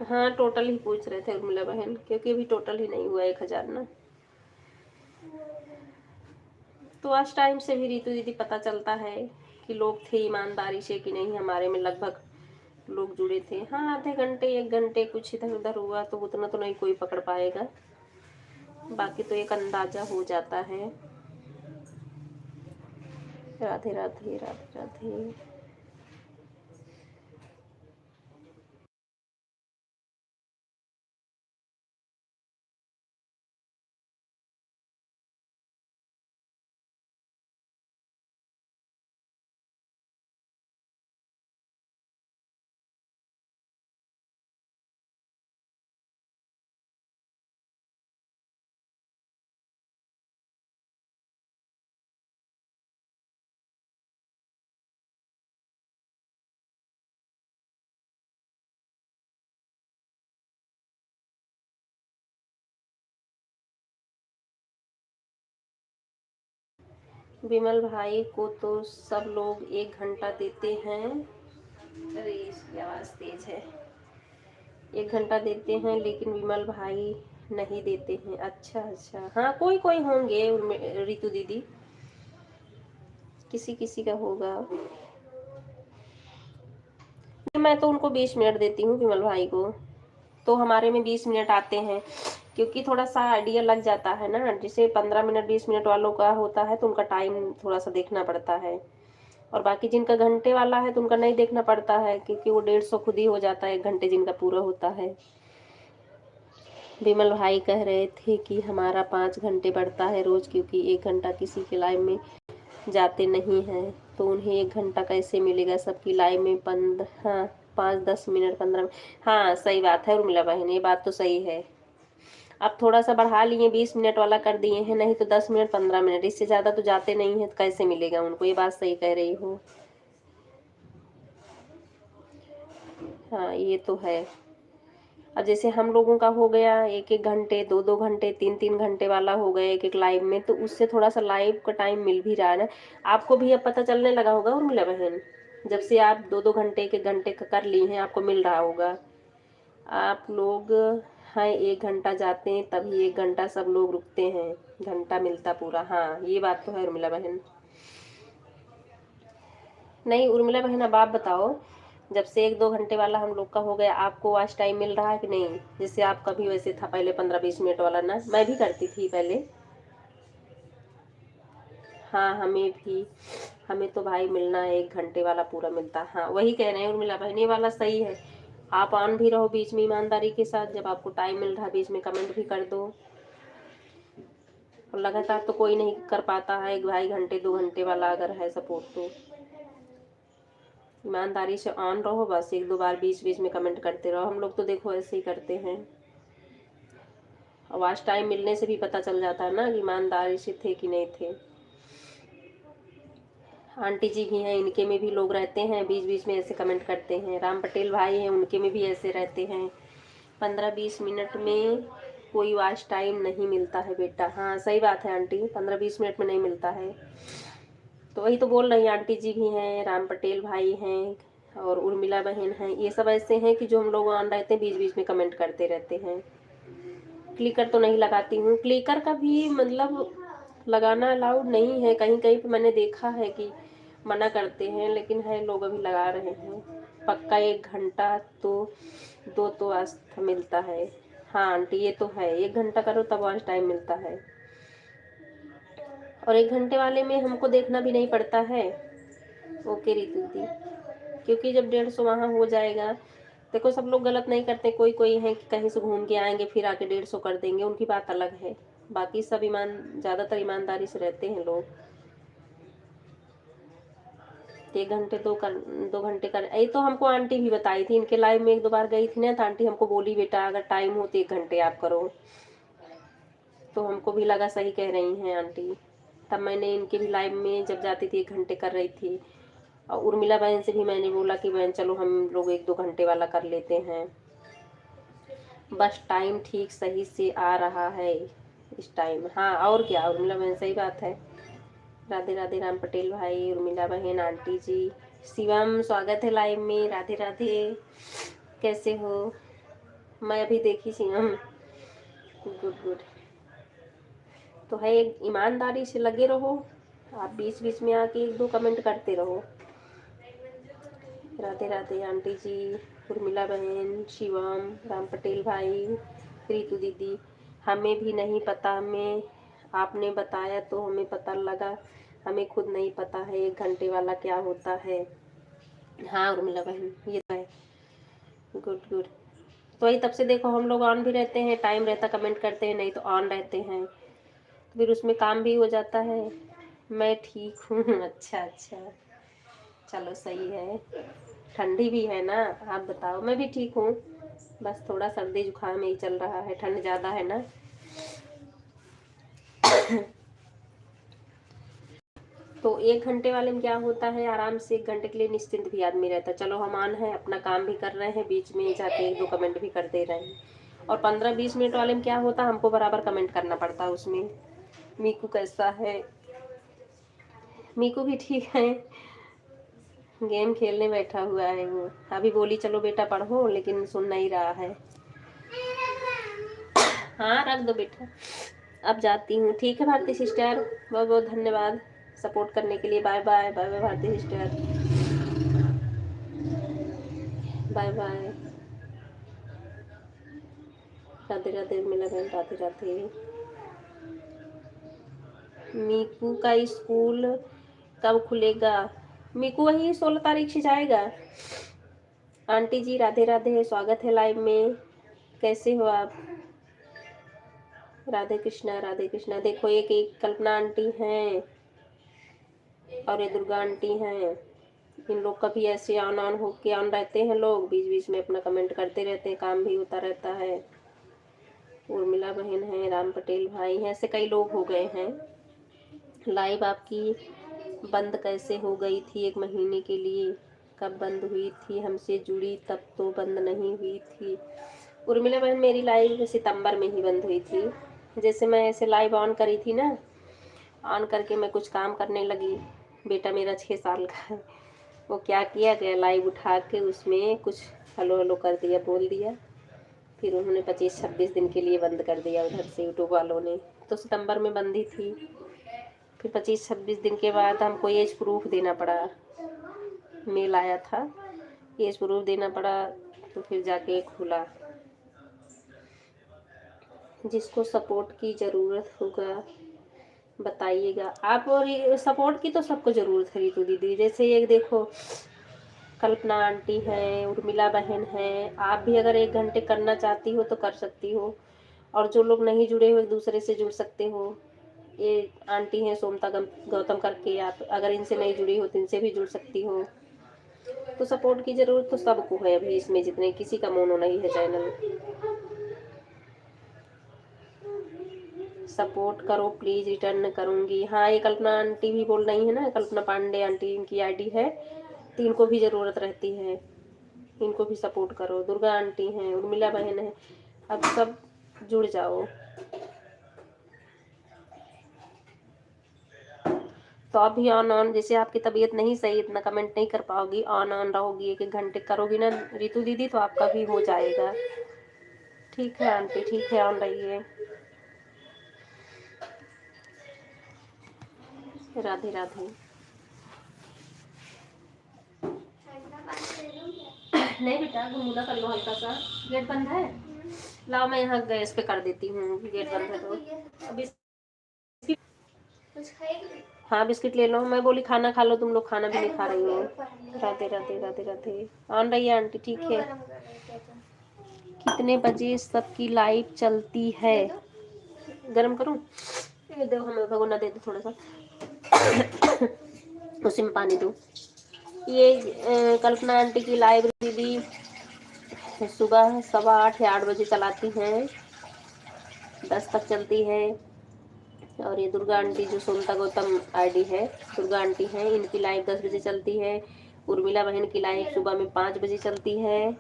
हाँ टोटल ही पूछ रहे थे उर्मिला बहन, क्योंकि अभी टोटल ही नहीं हुआ 1000 ना। तो आज टाइम से भी रितु दीदी पता चलता है कि लोग थे ईमानदारी से कि नहीं, हमारे में लगभग लोग जुड़े थे। हाँ आधे घंटे 1 घंटे कुछ इधर उधर हुआ तो उतना तो नहीं कोई पकड़ पाएगा, बाकी तो एक अंदाजा हो जाता है। राधे राधे राधे राधे। विमल भाई को तो सब लोग 1 घंटा देते हैं। अरे इसकी आवाज़ तेज है। 1 घंटा देते हैं लेकिन विमल भाई नहीं देते हैं। अच्छा अच्छा, हाँ कोई कोई होंगे रितु दीदी, किसी किसी का होगा। मैं तो उनको 20 मिनट देती हूँ विमल भाई को, तो हमारे में 20 मिनट आते हैं, क्योंकि थोड़ा सा आइडिया लग जाता है ना, जैसे 15 मिनट 20 मिनट वालों का होता है तो उनका टाइम थोड़ा सा देखना पड़ता है, और बाकी जिनका घंटे वाला है तो उनका नहीं देखना पड़ता है, क्योंकि वो 150 खुद ही हो जाता है 1 घंटे जिनका पूरा होता है। विमल भाई कह रहे थे कि हमारा 5 घंटे बढ़ता है रोज, क्योंकि 1 घंटा किसी के लाइव में जाते नहीं हैं, तो उन्हें 1 घंटा कैसे मिलेगा, सबकी लाइव में 15, हाँ 5-10 मिनट 15 मिनट। हाँ सही बात है उर्मिला बहन, ये बात तो सही है। अब थोड़ा सा बढ़ा लिए, 20 मिनट वाला कर दिए हैं, नहीं तो 10 मिनट 15 मिनट, इससे ज़्यादा तो जाते नहीं है, तो कैसे मिलेगा उनको, ये बात सही कह रही हो। हाँ ये तो है। अब जैसे हम लोगों का हो गया 1-1 घंटे 2-2 घंटे 3-3 घंटे वाला हो गया एक एक लाइव में, तो उससे थोड़ा सा लाइव का टाइम मिल भी रहा है ना। आपको भी अब पता चलने लगा होगा उर्मिला बहन, जब से आप 2-2 घंटे 1-1 घंटे का कर ली हैं आपको मिल रहा होगा। आप लोग, हाँ 1 घंटा जाते हैं तभी 1 घंटा सब लोग रुकते हैं, घंटा मिलता पूरा। हाँ ये बात तो है उर्मिला बहन। नहीं उर्मिला बहन अब आप बताओ, जब से 1-2 घंटे वाला हम लोग का हो गया, आपको वॉच टाइम मिल रहा है कि नहीं, जैसे आपका भी वैसे था पहले 15-20 मिनट वाला ना, मैं भी करती थी पहले। हाँ हमें तो भाई मिलना है 1 घंटे वाला पूरा मिलता। हाँ वही कह रहे हैं उर्मिला बहन, ये वाला सही है। आप ऑन भी रहो बीच में ईमानदारी के साथ, जब आपको टाइम मिल रहा है बीच में कमेंट भी कर दो। और लगातार तो कोई नहीं कर पाता है, 1-2 घंटे 2 घंटे वाला अगर है सपोर्ट तो ईमानदारी से ऑन रहो, बस 1-2 बार बीच बीच में कमेंट करते रहो। हम लोग तो देखो ऐसे ही करते हैं, आवाज़ टाइम मिलने से भी पता चल जाता है ना कि ईमानदारी से थे कि नहीं थे। आंटी जी भी हैं, इनके में भी लोग रहते हैं बीच बीच में ऐसे कमेंट करते हैं। राम पटेल भाई हैं, उनके में भी ऐसे रहते हैं। 15-20 मिनट में कोई वॉच टाइम नहीं मिलता है बेटा। हाँ सही बात है आंटी, 15-20 मिनट में नहीं मिलता है। तो वही तो बोल रही आंटी जी भी हैं, राम पटेल भाई हैं और उर्मिला बहन हैं, ये सब ऐसे हैं कि जो हम लोग ऑन रहते हैं बीच बीच में कमेंट करते रहते हैं। क्लिकर तो नहीं लगाती हूँ, क्लिकर का भी मतलब लगाना अलाउड नहीं है, कहीं कहीं पे मैंने देखा है कि मना करते हैं, लेकिन है लोग अभी लगा रहे हैं। पक्का 1 घंटा तो दो तो आज मिलता है। हाँ आंटी ये तो है, 1 घंटा करो तब आज टाइम मिलता है, और 1 घंटे वाले में हमको देखना भी नहीं पड़ता है। ओके रितु दी, क्योंकि जब 150 वहाँ हो जाएगा, देखो सब लोग गलत नहीं करते, कोई कोई है कि कहीं से घूम के आएंगे फिर आके 150 कर देंगे, उनकी बात अलग है। बाकी सब ज़्यादातर ईमानदारी से रहते हैं लोग। 1 घंटे 2 घंटे का यही तो हमको आंटी भी बताई थी, इनके लाइव में 1-2 बार गई थी ना, तो आंटी हमको बोली बेटा अगर टाइम हो तो 1 घंटे आप करो। तो हमको भी लगा सही कह रही हैं आंटी। तब मैंने इनके भी लाइव में जब जाती थी 1 घंटे कर रही थी। और उर्मिला बहन से भी मैंने बोला कि बहन चलो हम लोग 1-2 घंटे वाला कर लेते हैं। बस टाइम ठीक सही से आ रहा है इस टाइम। हाँ और क्या उर्मिला बहन, सही बात है। राधे राधे राम पटेल भाई, उर्मिला बहन, आंटी जी, शिवम स्वागत है लाइव में। राधे राधे, कैसे हो? मैं अभी देखी शिवम। Good good. तो है ईमानदारी से लगे रहो, आप बीच बीच में आके 1-2 कमेंट करते रहो। राधे राधे आंटी जी, उर्मिला बहन, शिवम, राम पटेल भाई, रीतू दीदी। हमें भी नहीं पता, हमें आपने बताया तो हमें पता लगा, हमें खुद नहीं पता है 1 घंटे वाला क्या होता है। हाँ उर्मिला बहन ये तो है। Good good. तो वही तब से देखो हम लोग ऑन भी रहते हैं, टाइम रहता कमेंट करते हैं, नहीं तो ऑन रहते हैं, तो फिर उसमें काम भी हो जाता है। मैं ठीक हूँ। अच्छा अच्छा, चलो सही है। ठंडी भी है ना, आप बताओ। मैं भी ठीक हूँ, बस थोड़ा सर्दी जुकाम यही चल रहा है, ठंड ज़्यादा है ना। तो 1 घंटे वाले में क्या होता है, आराम से 1 घंटे के लिए निश्चिंत भी आदमी रहता है। चलो हम ऑन है, अपना काम भी कर रहे हैं, बीच में जाके 1-2 कमेंट भी कर दे रहे हैं। और 15-20 मिनट वाले में क्या होता है, हमको बराबर कमेंट करना पड़ता है उसमें। मीकू कैसा है? मीकू भी ठीक है, गेम खेलने बैठा हुआ है वो। अभी बोली चलो बेटा पढ़ो, लेकिन सुन नहीं रहा है। हाँ रख दो बेटा, अब जाती हूँ। ठीक है भारती सिस्टर, बहुत बहुत धन्यवाद सपोर्ट करने के लिए। Bye bye, bye bye Bharti sister, bye bye. Radhe Radhe Mila बहन, राधे राधे। मीकू का स्कूल कब खुलेगा? मीकू वही 16 तारीख से जाएगा। आंटी जी राधे राधे, स्वागत है लाइव में, कैसे हो आप? राधे कृष्णा राधे कृष्णा। देखो एक एक कल्पना आंटी हैं और ये दुर्गा आंटी हैं, इन लोग का भी ऐसे ऑन होके ऑन रहते हैं लोग, बीच बीच में अपना कमेंट करते रहते हैं, काम भी होता रहता है। उर्मिला बहन है, राम पटेल भाई हैं, ऐसे कई लोग हो गए हैं। लाइव आपकी बंद कैसे हो गई थी 1 महीने के लिए? कब बंद हुई थी? हमसे जुड़ी तब तो बंद नहीं हुई थी। उर्मिला बहन मेरी लाइव सितंबर में ही बंद हुई थी। जैसे मैं ऐसे लाइव ऑन करी थी ना, ऑन करके मैं कुछ काम करने लगी, बेटा मेरा 6 साल का है, वो क्या किया गया लाइव उठा के उसमें कुछ हेलो हेलो कर दिया, बोल दिया, फिर उन्होंने 25-26 दिन के लिए बंद कर दिया उधर से यूट्यूब वालों ने। तो सितंबर में बंदी थी, फिर 25-26 दिन के बाद हमको एज प्रूफ देना पड़ा, मेल आया था, एज प्रूफ देना पड़ा, तो फिर जाके खुला। जिसको सपोर्ट की ज़रूरत होगा बताइएगा आप। और सपोर्ट की तो सबको ज़रूरत है रितु दीदी। जैसे ये देखो कल्पना आंटी हैं, उर्मिला बहन हैं, आप भी अगर 1 घंटे करना चाहती हो तो कर सकती हो, और जो लोग नहीं जुड़े हो एक दूसरे से जुड़ सकते हो। ये आंटी हैं सोमता गौतम करके, आप अगर इनसे नहीं जुड़ी हो तो इनसे भी जुड़ सकती हो। तो सपोर्ट की ज़रूरत तो सबको है अभी इसमें, जितने किसी का मोनो नहीं है चैनल। सपोर्ट करो प्लीज़, रिटर्न करूँगी। हाँ ये कल्पना आंटी भी बोल रही है ना, कल्पना पांडे आंटी इनकी आईडी है, तो इनको भी ज़रूरत रहती है, इनको भी सपोर्ट करो। दुर्गा आंटी हैं, उर्मिला बहन है, अब सब जुड़ जाओ। तो अभी ऑन जैसे आपकी तबीयत नहीं सही, इतना कमेंट नहीं कर पाओगी, ऑन रहोगी, 1-1 घंटे करोगी ना रितु दीदी, तो आपका भी हो जाएगा। ठीक है आंटी, ठीक है, ऑन रहिए। राधे राधे। नहीं बेटा घुमूला कर लो हल्का सा। गेट बंद है, लाओ मैं यहाँ गैस पे कर देती हूँ, गेट बंद है तो। अभी हाँ बिस्किट ले लो, मैं बोली खाना खा लो, तुम लोग खाना भी नहीं खा रही हो। राधे राधे राधे राधे। ऑन रही है आंटी, ठीक है। कितने बजे सबकी लाइव चलती है? गरम करूँ? ये दो, हमें भगोना दे दो थोड़ा सा। उसी में पानी दूँ। ये कल्पना आंटी की लाइब्रेरी सुबह 8:15 या 8 बजे चलाती हैं, 10 तक चलती है। और ये दुर्गा आंटी जो सोनता गौतम आईडी है, दुर्गा आंटी हैं, इनकी लाइव 10 बजे चलती है। उर्मिला बहन की लाइव सुबह में 5 बजे चलती है,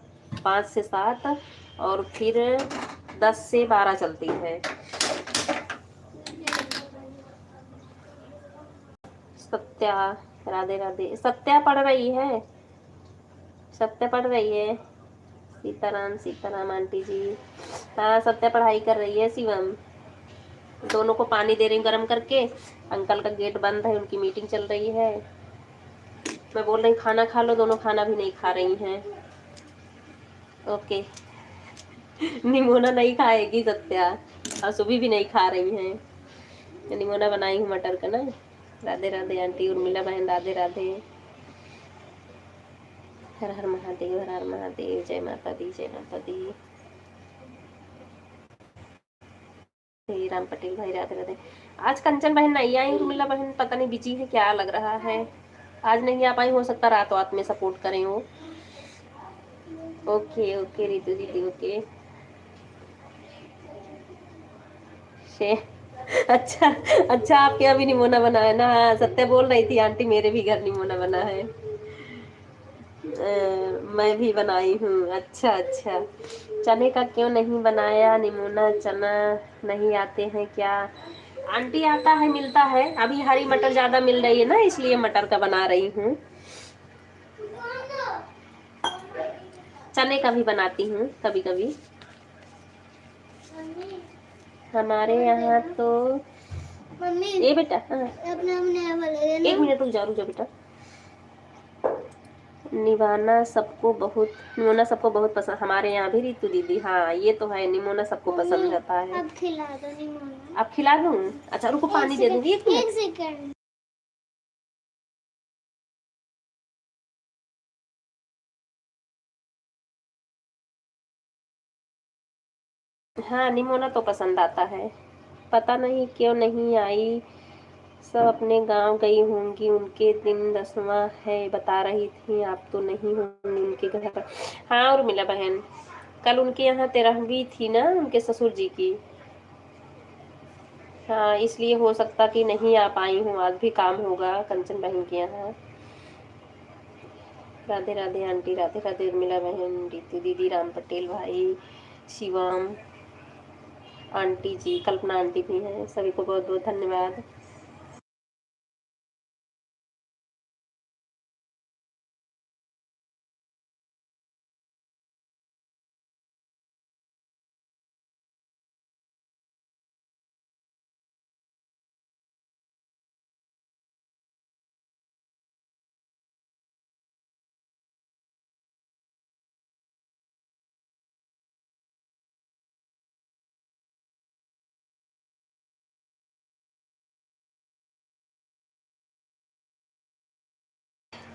5 से 7, और फिर 10 से 12 चलती है। सत्या, राधे राधे। सत्या पढ़ रही है, सत्या पढ़ रही है। सीताराम, सीताराम आंटी जी। हाँ, सत्या पढ़ाई कर रही है। शिवम, दोनों को पानी दे रही हूँ गर्म करके। अंकल का गेट बंद है, उनकी मीटिंग चल रही है। मैं बोल रही खाना खा लो, दोनों खाना भी नहीं खा रही हैं। ओके। निमोना नहीं खाएगी सत्या, और सुबह भी नहीं खा रही हैं। निमोना बनाई हूँ मटर का ना। राधे राधे आंटी, उर्मिला बहन राधे राधे। हर हर महादेव, हर हर महादेव। जय माता दी, जय माता दी। राम पटेल भाई राधे राधे। आज कंचन बहन नहीं आई, उर्मिला बहन पता नहीं बिजी है क्या लग रहा है, आज नहीं आ पाई। हो सकता रात रात में सपोर्ट करें वो। ओके ओके रितु दीदी, ओके। शे अच्छा अच्छा, आपके यहाँ भी निमोना बना है ना? हाँ, सत्य बोल रही थी आंटी मेरे भी घर निमोना बना है। मैं भी बनाई हूँ। अच्छा अच्छा, चने का क्यों नहीं बनाया निमोना? चना नहीं आते हैं क्या? आंटी आता है, मिलता है। अभी हरी मटर ज्यादा मिल रही है ना, इसलिए मटर का बना रही हूँ। चने का भी बनाती हूँ कभी कभी। हमारे यहाँ तो ये बेटा, हाँ। एक मिनट रुक जा बेटा। निमोना सबको बहुत पसंद, हमारे यहाँ भी रितु दीदी। हाँ ये तो है, निमोना सबको पसंद रहता है। अब खिला दो निमोना। अब खिला दूँ? अच्छा रुको, पानी दे दूंगी। एक सेकंड। हाँ, निमोना तो पसंद आता है। पता नहीं क्यों नहीं आई, सब अपने गांव गई होंगी, उनके दिन 10वां है बता रही थी। आप तो नहीं होंगी उनके घर पर। हाँ उर्मिला बहन, कल उनके यहाँ 13वीं थी ना उनके ससुर जी की। हाँ, इसलिए हो सकता कि नहीं आ पाई हूँ, आज भी काम होगा कंचन बहन के यहाँ। राधे राधे आंटी, राधे राधे उर्मिला बहन, रितु दीदी, राम पटेल भाई, शिवम आंटी जी, कल्पना आंटी भी हैं। सभी को बहुत बहुत धन्यवाद।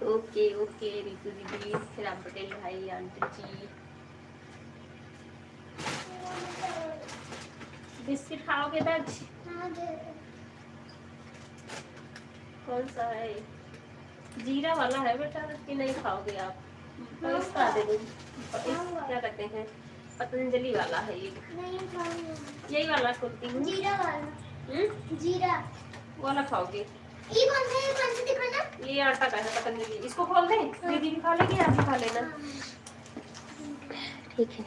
ओके ओके रितु दीदी, राम पटेल भाई, आंटी जी। बिस्किट खाओगे दर्ज? कौन सा है? जीरा वाला है बेटा कि नहीं खाओगे आप? तो इसका दे दो, क्या कहते हैं, पतंजलि वाला है ये। यही वाला खोलती हूँ, जीरा वाला। जीरा वाला खाओगे? ये कौन सा दिखाना? ये आटा का है पतंजलि। इसको खोल दें? दीदी भी खा लेगी, आप भी खा लेना। ठीक है।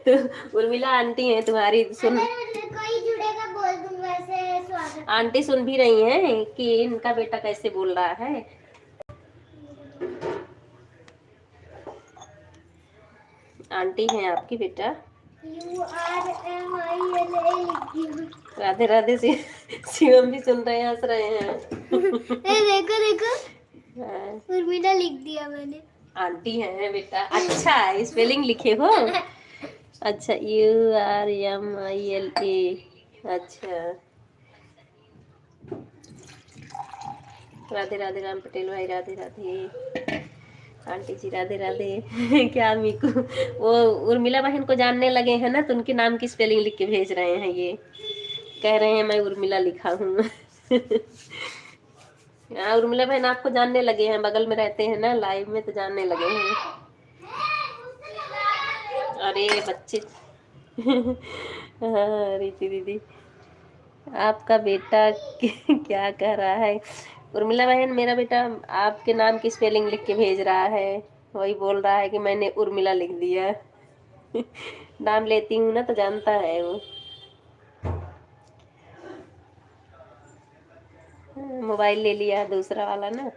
तो उर्मिला आंटी है तुम्हारी, सुन कोई जुड़ेगा बोल दूं। वैसे स्वागत आंटी सुन भी रही हैं कि इनका बेटा कैसे बोल रहा है। आंटी हैं आपकी बेटा। राधे राधे। शिवम भी सुन रहे हैं, हंस रहे हैं। देखो देखो, उर्मिला लिख दिया मैंने। आंटी हैं बेटा। अच्छा, स्पेलिंग लिखे हो? अच्छा, URMILA। अच्छा, राधे राधे राम पटेल भाई, राधे राधे आंटी जी, राधे राधे। क्या मीकू वो उर्मिला बहन को जानने लगे हैं ना, तो उनके नाम की स्पेलिंग लिख के भेज रहे हैं, ये कह रहे हैं मैं उर्मिला लिखा हूँ। हाँ, उर्मिला बहन आपको जानने लगे हैं, बगल में रहते हैं ना लाइव में, तो जानने लगे हैं। अरे बच्चे। हाँ रीति दीदी, आपका बेटा क्या कह रहा है? उर्मिला बहन, मेरा बेटा आपके नाम की स्पेलिंग लिख के भेज रहा है, वही बोल रहा है कि मैंने उर्मिला लिख दिया। नाम लेती हूँ ना, तो जानता है वो। मोबाइल ले लिया है दूसरा वाला ना।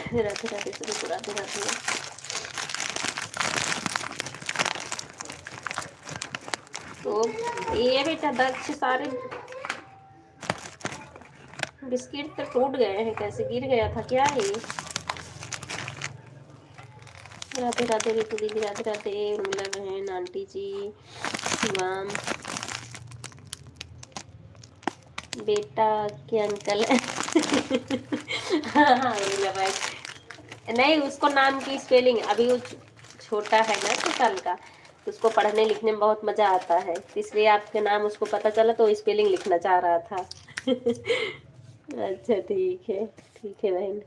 राधे राधे सभी को राधे राधे। तो ये बेटा दक्ष, सारे बिस्किट तो टूट गए हैं, कैसे गिर गया था क्या ये? राधे राधे ऋतु दीदी, राधे राधे उर्मिला बहन, आंटी जी, शिवाम बेटा के अंकल। हाँ उर्मिला बहन, नहीं उसको नाम की स्पेलिंग, अभी वो छोटा है ना 6 साल का, तो उसको पढ़ने लिखने में बहुत मजा आता है, इसलिए आपके नाम उसको पता चला तो स्पेलिंग लिखना चाह रहा था। अच्छा ठीक है बहन।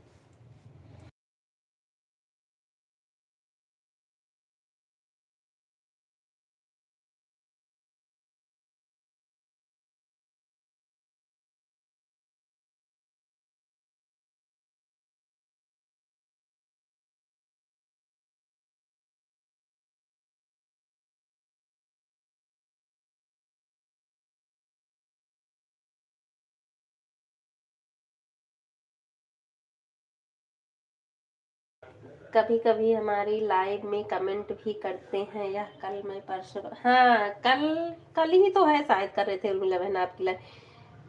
कभी कभी हमारी लाइव में कमेंट भी करते हैं, यह कल मैं परसों, हाँ कल, कल ही तो है शायद कर रहे थे उर्मिला बहन आपकी लाइव।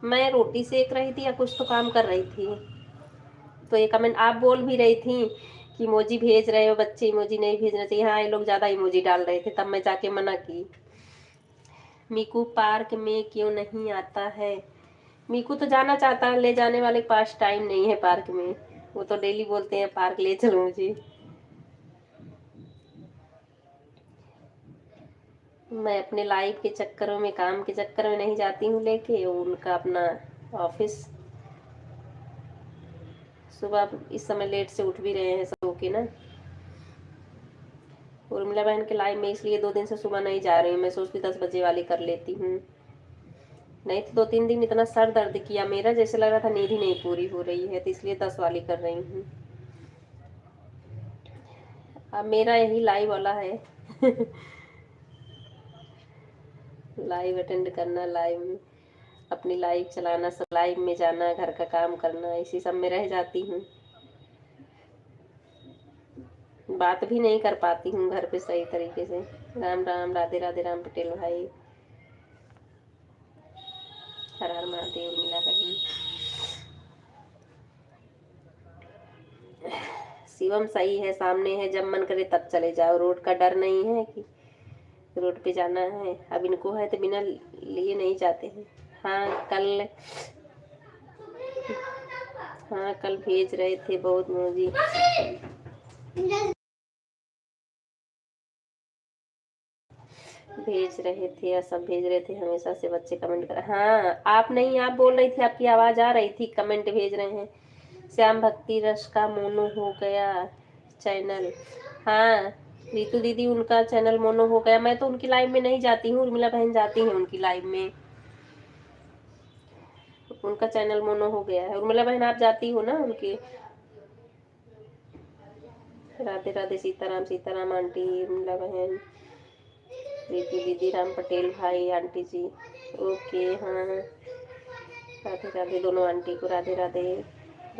मैं रोटी सेक रही थी या कुछ तो काम कर रही थी, तो ये कमेंट आप बोल भी रही थी कि इमोजी भेज रहे हो बच्चे, इमोजी नहीं भेजना चाहिए। हाँ, ये लोग ज़्यादा इमोजी डाल रहे थे, तब मैं जाके मना की। मीकू पार्क में क्यों नहीं आता है? मीकू तो जाना चाहता है, ले जाने वाले के पास टाइम नहीं है पार्क में, वो तो डेली बोलते हैं पार्क ले चलो मुझे। मैं अपने लाइफ के चक्करों में, काम के चक्कर में नहीं जाती हूँ लेके, उनका अपना ऑफिस। सुबह इस समय लेट से उठ भी रहे हैं सो के ना। उर्मिला बहन के लाइव में इसलिए 2 दिन से सुबह नहीं जा रही हूँ, मैं सोचती 10 बजे वाली कर लेती हूँ। नहीं तो 2-3 दिन इतना सर दर्द किया मेरा, जैसे लग रहा था नींद ही नहीं पूरी हो रही है, तो इसलिए 10 वाली कर रही हूँ। अब मेरा यही लाइव वाला है। लाइव अटेंड करना, लाइव में अपनी लाइव चलाना, सब लाइव में जाना, घर का काम करना, इसी सब में रह जाती हूँ। बात भी नहीं कर पाती हूँ घर पे सही तरीके से। राम राम, राधे राधे राम पटेल भाई, हर हर महादेव मिला बहन। शिवम सही है, सामने है, जब मन करे तब चले जाओ, रोड का डर नहीं है कि रोड पे जाना है। अब इनको है तो बिना लिए नहीं जाते हैं। हाँ कल, हाँ कल भेज रहे थे बहुत मोजी, भेज रहे थे या सब भेज रहे थे, हमेशा से बच्चे कमेंट कर। हाँ आप नहीं, आप बोल रही थी, आपकी आवाज आ रही थी, कमेंट भेज रहे हैं। श्याम भक्ति रस का मोनो हो गया चैनल। हाँ रीतू दीदी, उनका चैनल मोनो हो गया। मैं तो उनकी लाइव में नहीं जाती हूँ, उर्मिला बहन जाती हैं उनकी लाइव में, उनका चैनल मोनो हो गया है। उर्मिला बहन आप जाती हो ना उनके? राधे राधे, सीताराम सीताराम आंटी, उर्मिला बहन, रीतू दीदी, राम पटेल भाई, आंटी जी, ओके हाँ। राधे राधे दोनों आंटी को, राधे राधे,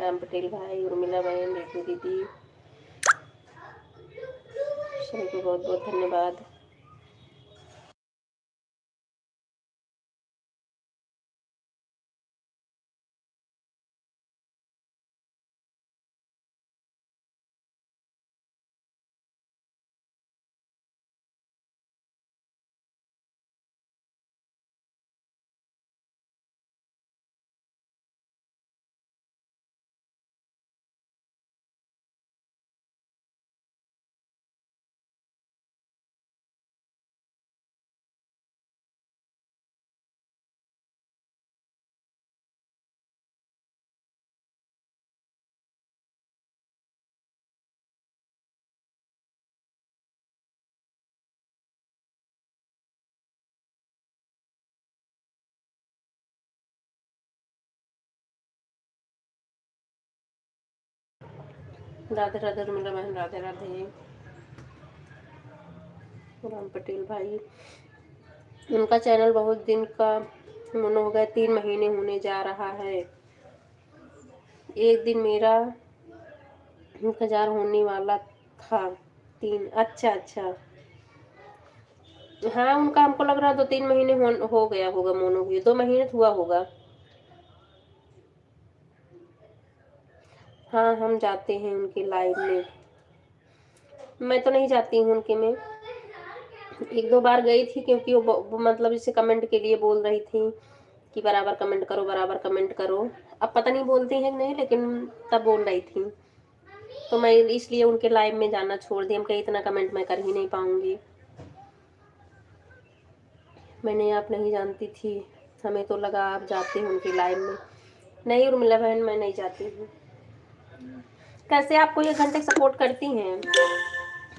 राम पटेल भाई, उर्मिला बहन, रीतू दीदी। सभी को बहुत बहुत धन्यवाद। राधे राधे मेरा बहन, राधे राधे। राम पटेल भाई, उनका चैनल बहुत दिन का हो गया, 3 महीने होने जा रहा है। एक दिन मेरा 1000 होने वाला था। 3, अच्छा। हाँ, उनका हमको लग रहा 2-3 महीने हो गया होगा मोनो हुए, 2 महीने हुआ होगा। हाँ, हम जाते हैं उनके लाइव में। मैं तो नहीं जाती हूँ उनके में, 1-2 बार गई थी, क्योंकि वो मतलब इसे कमेंट के लिए बोल रही थी कि बराबर कमेंट करो, बराबर कमेंट करो। अब पता नहीं बोलती हैं कि नहीं, लेकिन तब बोल रही थी, तो मैं इसलिए उनके लाइव में जाना छोड़ दी। हम कहीं इतना कमेंट मैं कर ही नहीं पाऊंगी। मैंने आप नहीं जानती थी, हमें तो लगा आप जाते हैं उनके लाइव में। नहीं उर्मिला बहन, मैं नहीं जाती हूँ। कैसे आपको 1 घंटे सपोर्ट करती हैं?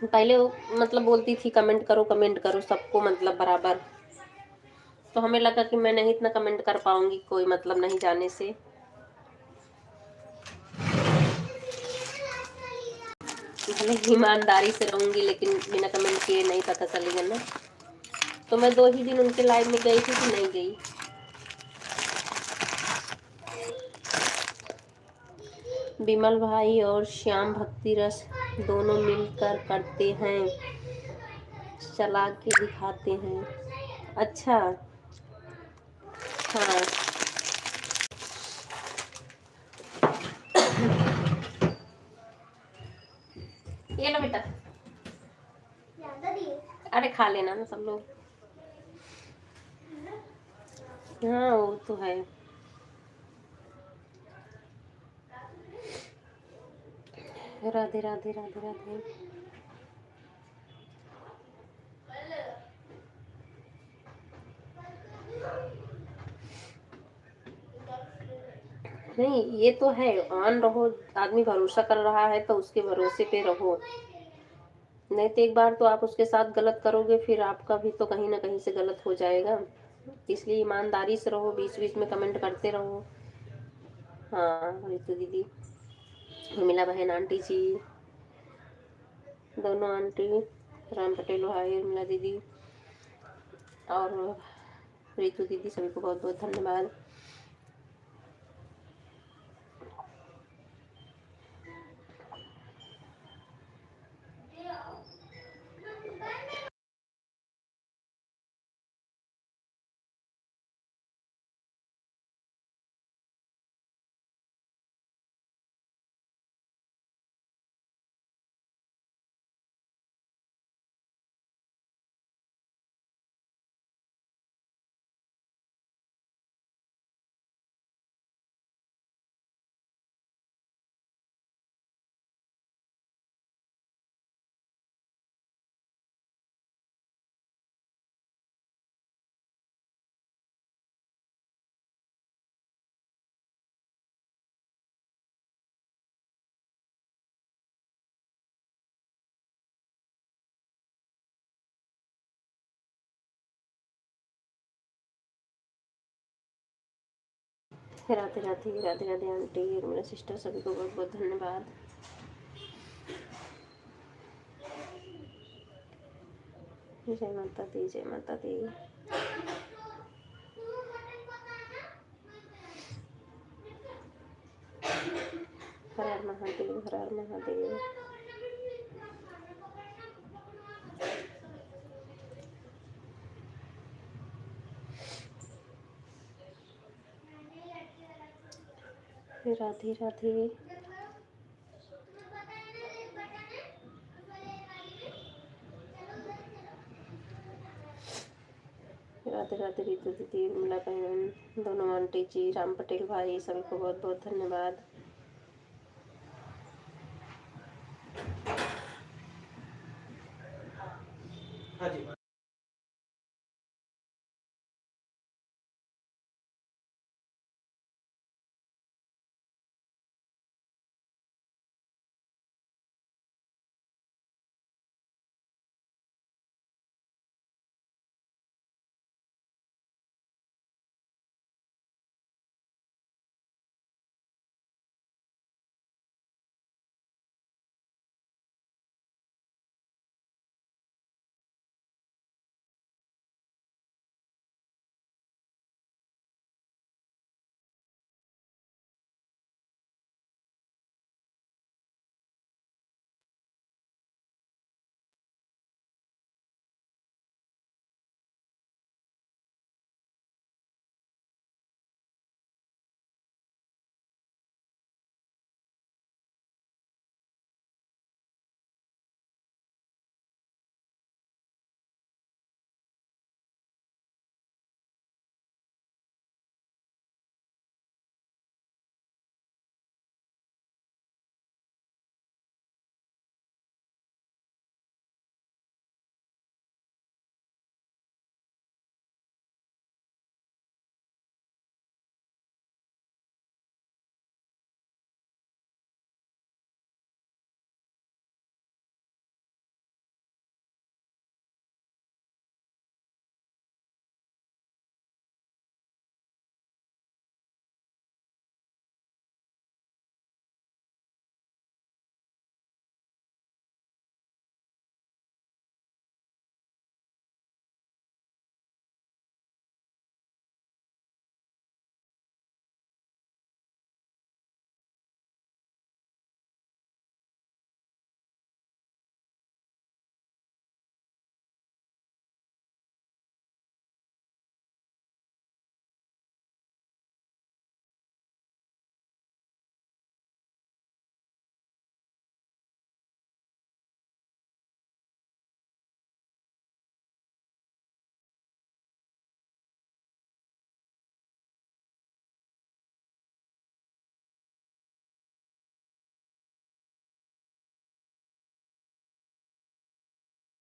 पहले वो मतलब बोलती थी कमेंट करो सबको, मतलब बराबर। तो हमें लगा कि मैं नहीं इतना कमेंट कर पाऊंगी, कोई मतलब नहीं जाने से। भले ईमानदारी से रहूंगी, लेकिन बिना कमेंट किए नहीं पता चलेगा ना। तो मैं 2 ही दिन उनके लाइव में गई थी कि नहीं गई। विमल भाई और श्याम भक्ति रस दोनों मिलकर करते हैं, चला के दिखाते हैं। अच्छा, हाँ। ये लो बेटा, अरे खा लेना ना सब लोग। हाँ वो तो है। राधे राधे राधे राधे। नहीं, ये तो है, ऑन रहो। आदमी भरोसा कर रहा है तो उसके भरोसे पे रहो। नहीं तो एक बार तो आप उसके साथ गलत करोगे, फिर आपका भी तो कहीं ना कहीं से गलत हो जाएगा। इसलिए ईमानदारी से रहो, बीच बीच में कमेंट करते रहो। हाँ रितु दीदी, उर्मिला बहन, आंटी जी, दोनों आंटी, राम पटेल भाई, उर्मिला दीदी और रितु दीदी, सभी को बहुत बहुत धन्यवाद। राधे राधे राधे राधे आंटी और मेरा सिस्टर, सभी को बहुत बहुत धन्यवाद। जय माता दी, जय माता दी। हर हर महादेव, हर हर महादेव। राधे राधे। राधे राधे रीतु दीदी, उर्मिला बहन, दोनों आंटी जी, राम पटेल भाई, सभी को बहुत बहुत धन्यवाद।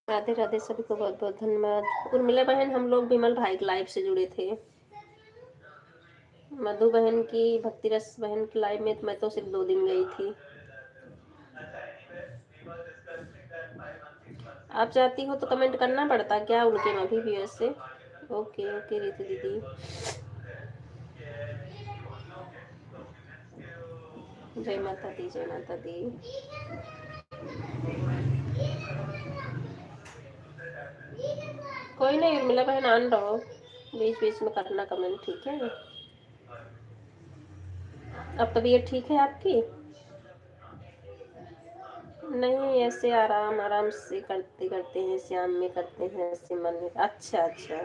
राधे राधे, सभी को बहुत बहुत धन्यवाद। उर्मिला बहन, हम लोग विमल भाई के लाइव से जुड़े थे। मधु बहन की, भक्ति रस बहन की लाइव में मैं तो सिर्फ 2 दिन गई थी। आप चाहती हो तो कमेंट करना पड़ता क्या उनके में भी वैसे। ओके ओके रीतु दीदी। जय माता दी, जय माता दी। कोई नहीं उर्मिला बहन, ऑन रहो, बीच बीच में करना कमेंट, ठीक है। अब तबीयत ठीक है आपकी? नहीं, ऐसे आराम आराम से करते करते हैं, शाम में करते हैं ऐसे मन में। अच्छा अच्छा।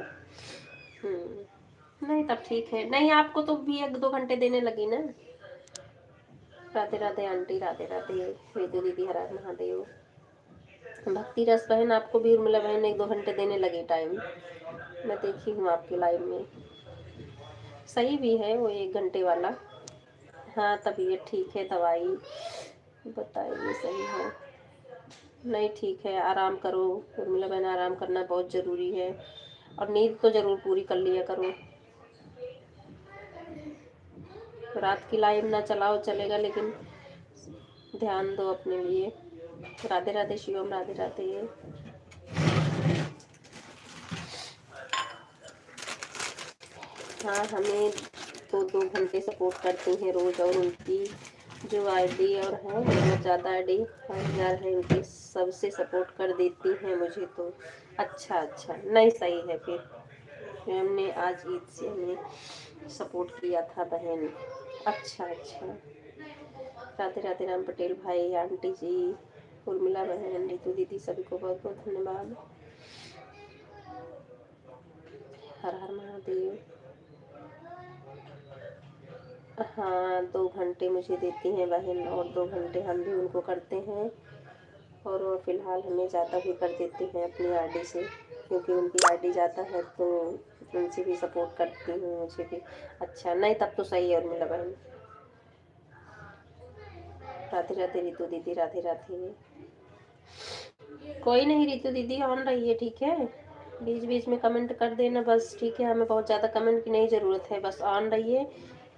नहीं तब ठीक है। नहीं, आपको तो भी 1-2 घंटे देने लगी ना। राधे राधे आंटी, राधे राधे वेदु दीदी, हर हर महादेव। भक्ति रस बहन, आपको भी उर्मिला बहन 1-2 घंटे देने लगे टाइम। मैं देखी हूँ आपके लाइव में। सही भी है वो 1 घंटे वाला। हाँ, तबीयत ठीक है, दवाई बताइए, सही है। नहीं ठीक है, आराम करो उर्मिला बहन, आराम करना बहुत ज़रूरी है। और नींद तो ज़रूर पूरी कर लिया करो। रात की लाइव ना चलाओ चलेगा, लेकिन ध्यान दो अपने लिए। राधे राधे शिवम, राधे राधे। हाँ, हमें तो 2 घंटे सपोर्ट करती हैं रोज़, और उनकी जो आईडी और है बहुत ज़्यादा आईडी 5000 है उनकी, सबसे सपोर्ट कर देती हैं मुझे तो। अच्छा अच्छा, नहीं सही है फिर। हमने आज ईद से हमें सपोर्ट किया था बहन। अच्छा अच्छा। राधे राधे राम पटेल भाई, आंटी जी, उर्मिला बहन, रीतु दीदी, सभी को बहुत बहुत धन्यवाद। हर हर महादेव। हाँ, 2 घंटे मुझे देती हैं बहन और 2 घंटे हम भी उनको करते हैं। और वो फ़िलहाल हमें ज़्यादा भी कर देती हैं अपनी आरडी से, क्योंकि उनकी आरडी ज़्यादा है तो उनसे भी सपोर्ट करती हूँ, मुझे भी अच्छा नहीं तब तो सही है उर्मिला बहन। राधे राधे रितु दीदी, राधे राधे। कोई नहीं रितु दीदी, ऑन रही है, ठीक है। बीच बीच में कमेंट कर देना बस, ठीक है। हमें बहुत ज़्यादा कमेंट की नहीं ज़रूरत है, बस ऑन रहिए।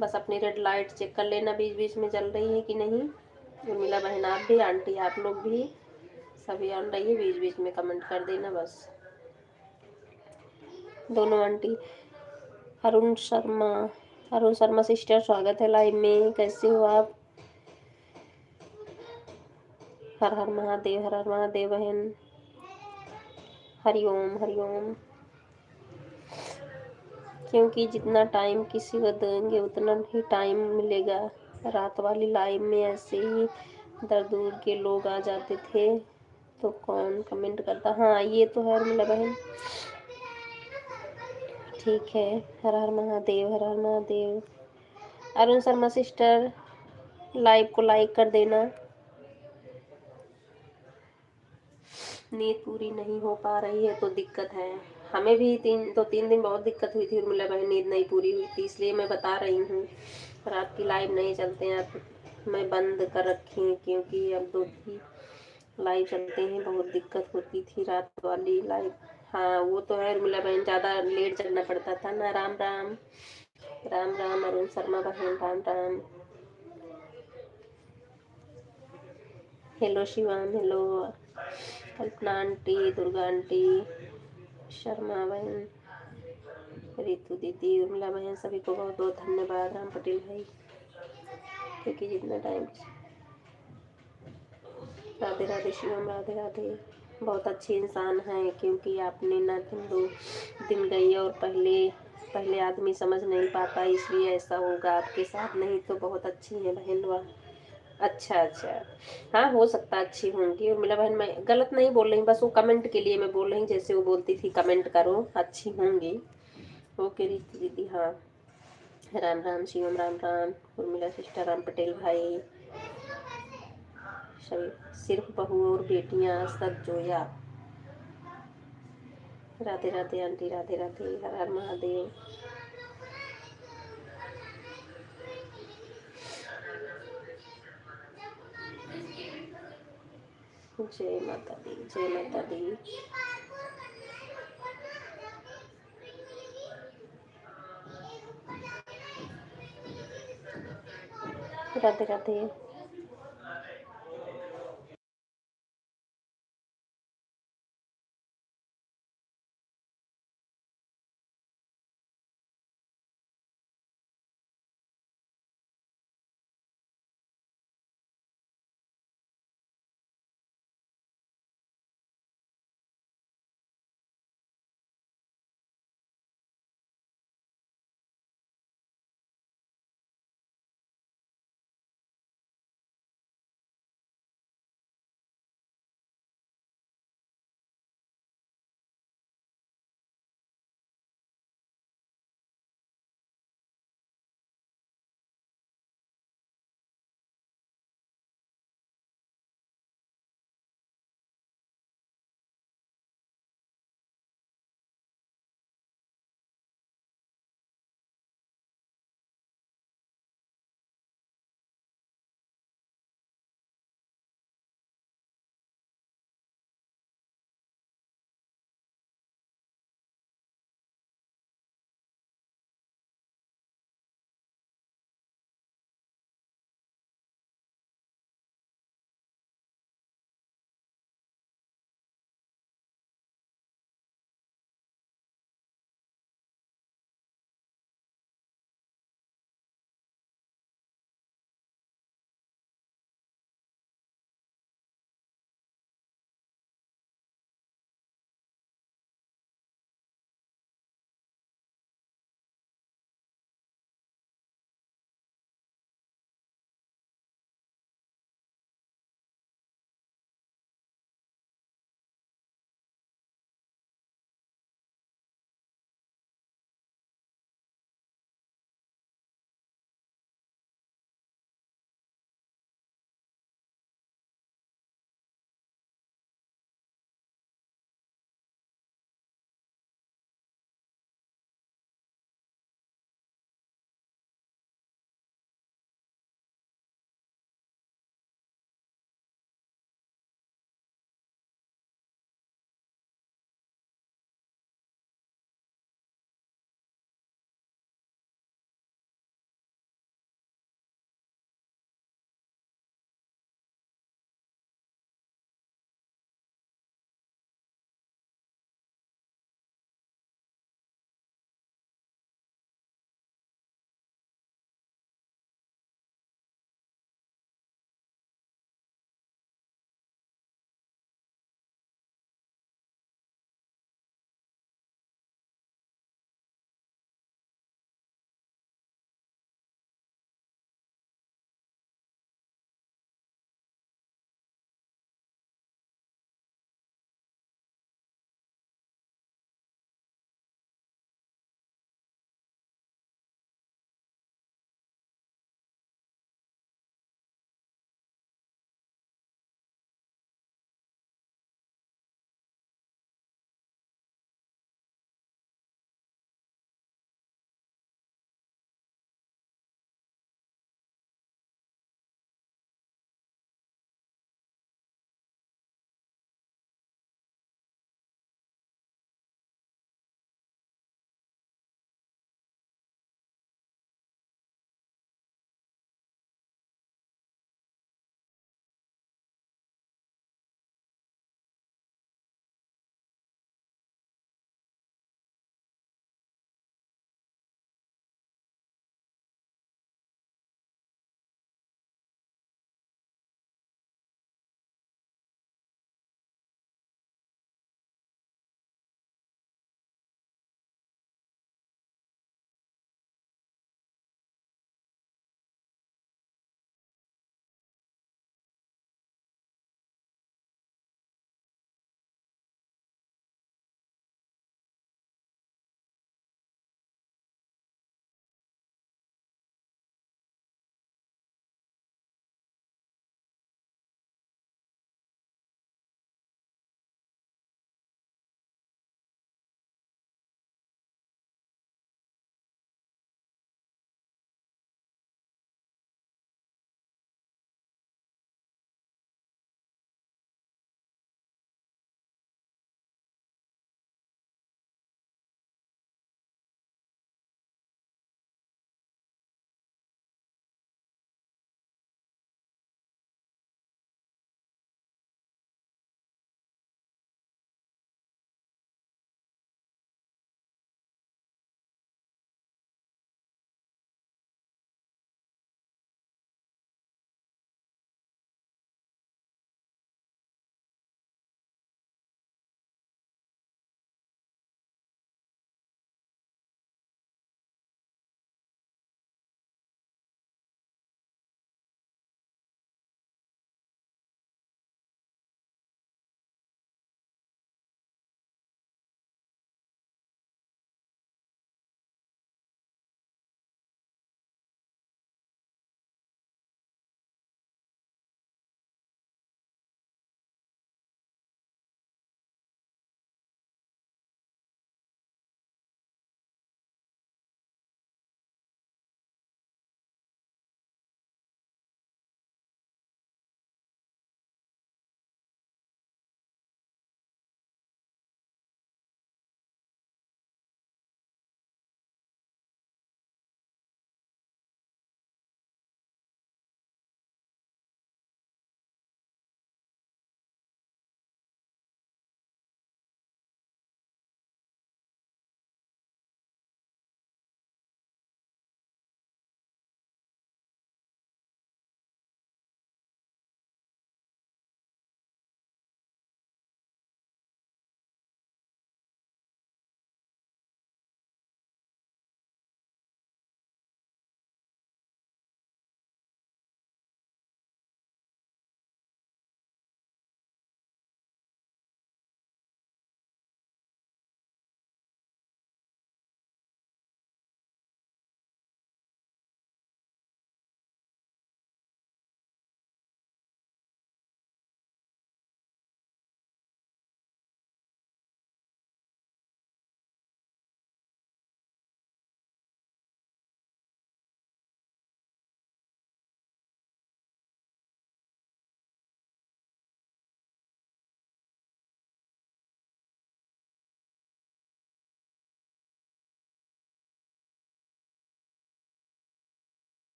बस अपनी रेड लाइट चेक कर लेना बीच बीच में जल रही है कि नहीं। उर्मिला बहन आप भी, आंटी आप लोग भी, सभी ऑन रहिए, बीच बीच में कमेंट कर देना बस। दोनों आंटी। अरुण शर्मा, अरुण शर्मा सिस्टर स्वागत है लाइव में, कैसे हो आप? हर हर महादेव, हर हर महादेव बहन, हरिओम हरिओम। क्योंकि जितना टाइम किसी को देंगे उतना ही टाइम मिलेगा। रात वाली लाइव में ऐसे ही दर दूर के लोग आ जाते थे तो कौन कमेंट करता। हाँ ये तो है उर्मिला बहन, ठीक है। हर हर महादेव, हर हर महादेव। अरुण शर्मा सिस्टर लाइव को लाइक कर देना। नींद पूरी नहीं हो पा रही है तो दिक्कत है, हमें भी 3 दिन बहुत दिक्कत हुई थी उर्मिला बहन, नींद नहीं पूरी हुई थी, इसलिए मैं बता रही हूँ रात की लाइव नहीं चलते हैं अब, मैं बंद कर रखी हूँ क्योंकि अब 2 ही लाइव चलते हैं, बहुत दिक्कत होती थी रात वाली लाइव। हाँ वो तो है उर्मिला बहन, ज़्यादा लेट चलना पड़ता था ना। राम राम, राम राम अरुण शर्मा बहन, राम राम। हेलो शिवाम, हेलो कल्पना आंटी, दुर्गा आंटी, शर्मा बहन, रितु दीदी, उर्मिला बहन, सभी को बहुत बहुत धन्यवाद। राम पटेल भाई, क्योंकि जितना टाइम। राधे राधे शिवम, राधे राधे। बहुत अच्छी इंसान है, क्योंकि आपने ना तुम 2 दिन गई और पहले पहले आदमी समझ नहीं पाता, इसलिए ऐसा होगा आपके साथ, नहीं तो बहुत अच्छी है बहन। वाह, अच्छा अच्छा। हाँ हो सकता है अच्छी होंगी उर्मिला बहन, मैं गलत नहीं बोल रही, बस वो कमेंट के लिए मैं बोल रही, जैसे वो बोलती थी कमेंट करो, अच्छी होंगी। ओके रीति दीदी, हाँ। राम राम शिवम, राम राम उर्मिला सिस्टर, राम पटेल भाई, सभी सिर्फ बहू और बेटियां सब जोया। राधे राधे आंटी, राधे राधे, हर हर महादेव। जय माता दी, जय माता दी। राधे राधे।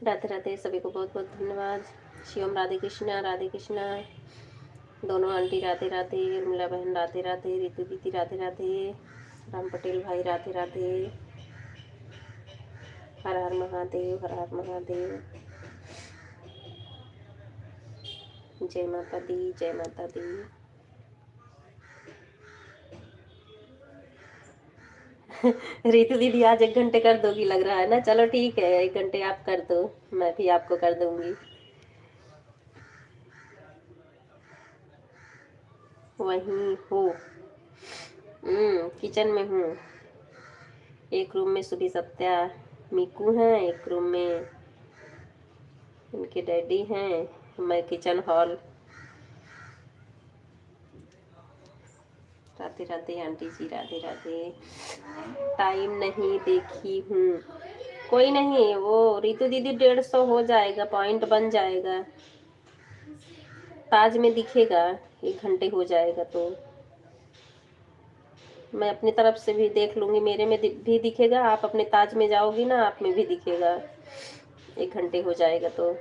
राधे राधे, सभी को बहुत बहुत धन्यवाद। शिवम राधे कृष्णा, राधे कृष्णा। दोनों आंटी राधे राधे, उर्मिला बहन राधे राधे, रितु दीदी राधे राधे, राम पटेल भाई राधे राधे। हर हर महादेव, हर हर महादेव। जय माता दी, जय माता दी। रितु दीदी आज 1 घंटे कर दोगी लग रहा है ना। चलो ठीक है, 1 घंटे आप कर दो, मैं भी आपको कर दूंगी। वहीं हो? किचन में हूँ। एक रूम में सुबह सत्या मीकू हैं, एक रूम में उनके डैडी हैं, मैं kitchen hall. Radhe Radhe aunty ji, Radhe Radhe. Time नहीं देखी हूँ। कोई नहीं, वो रितु दीदी 150 हो जाएगा, पॉइंट बन जाएगा, ताज में दिखेगा। 1 घंटे हो जाएगा तो मैं अपनी तरफ से भी देख लूँगी, मेरे में भी दिखेगा। आप अपने ताज में जाओगी ना, आप में भी दिखेगा। 1 घंटे हो जाएगा तो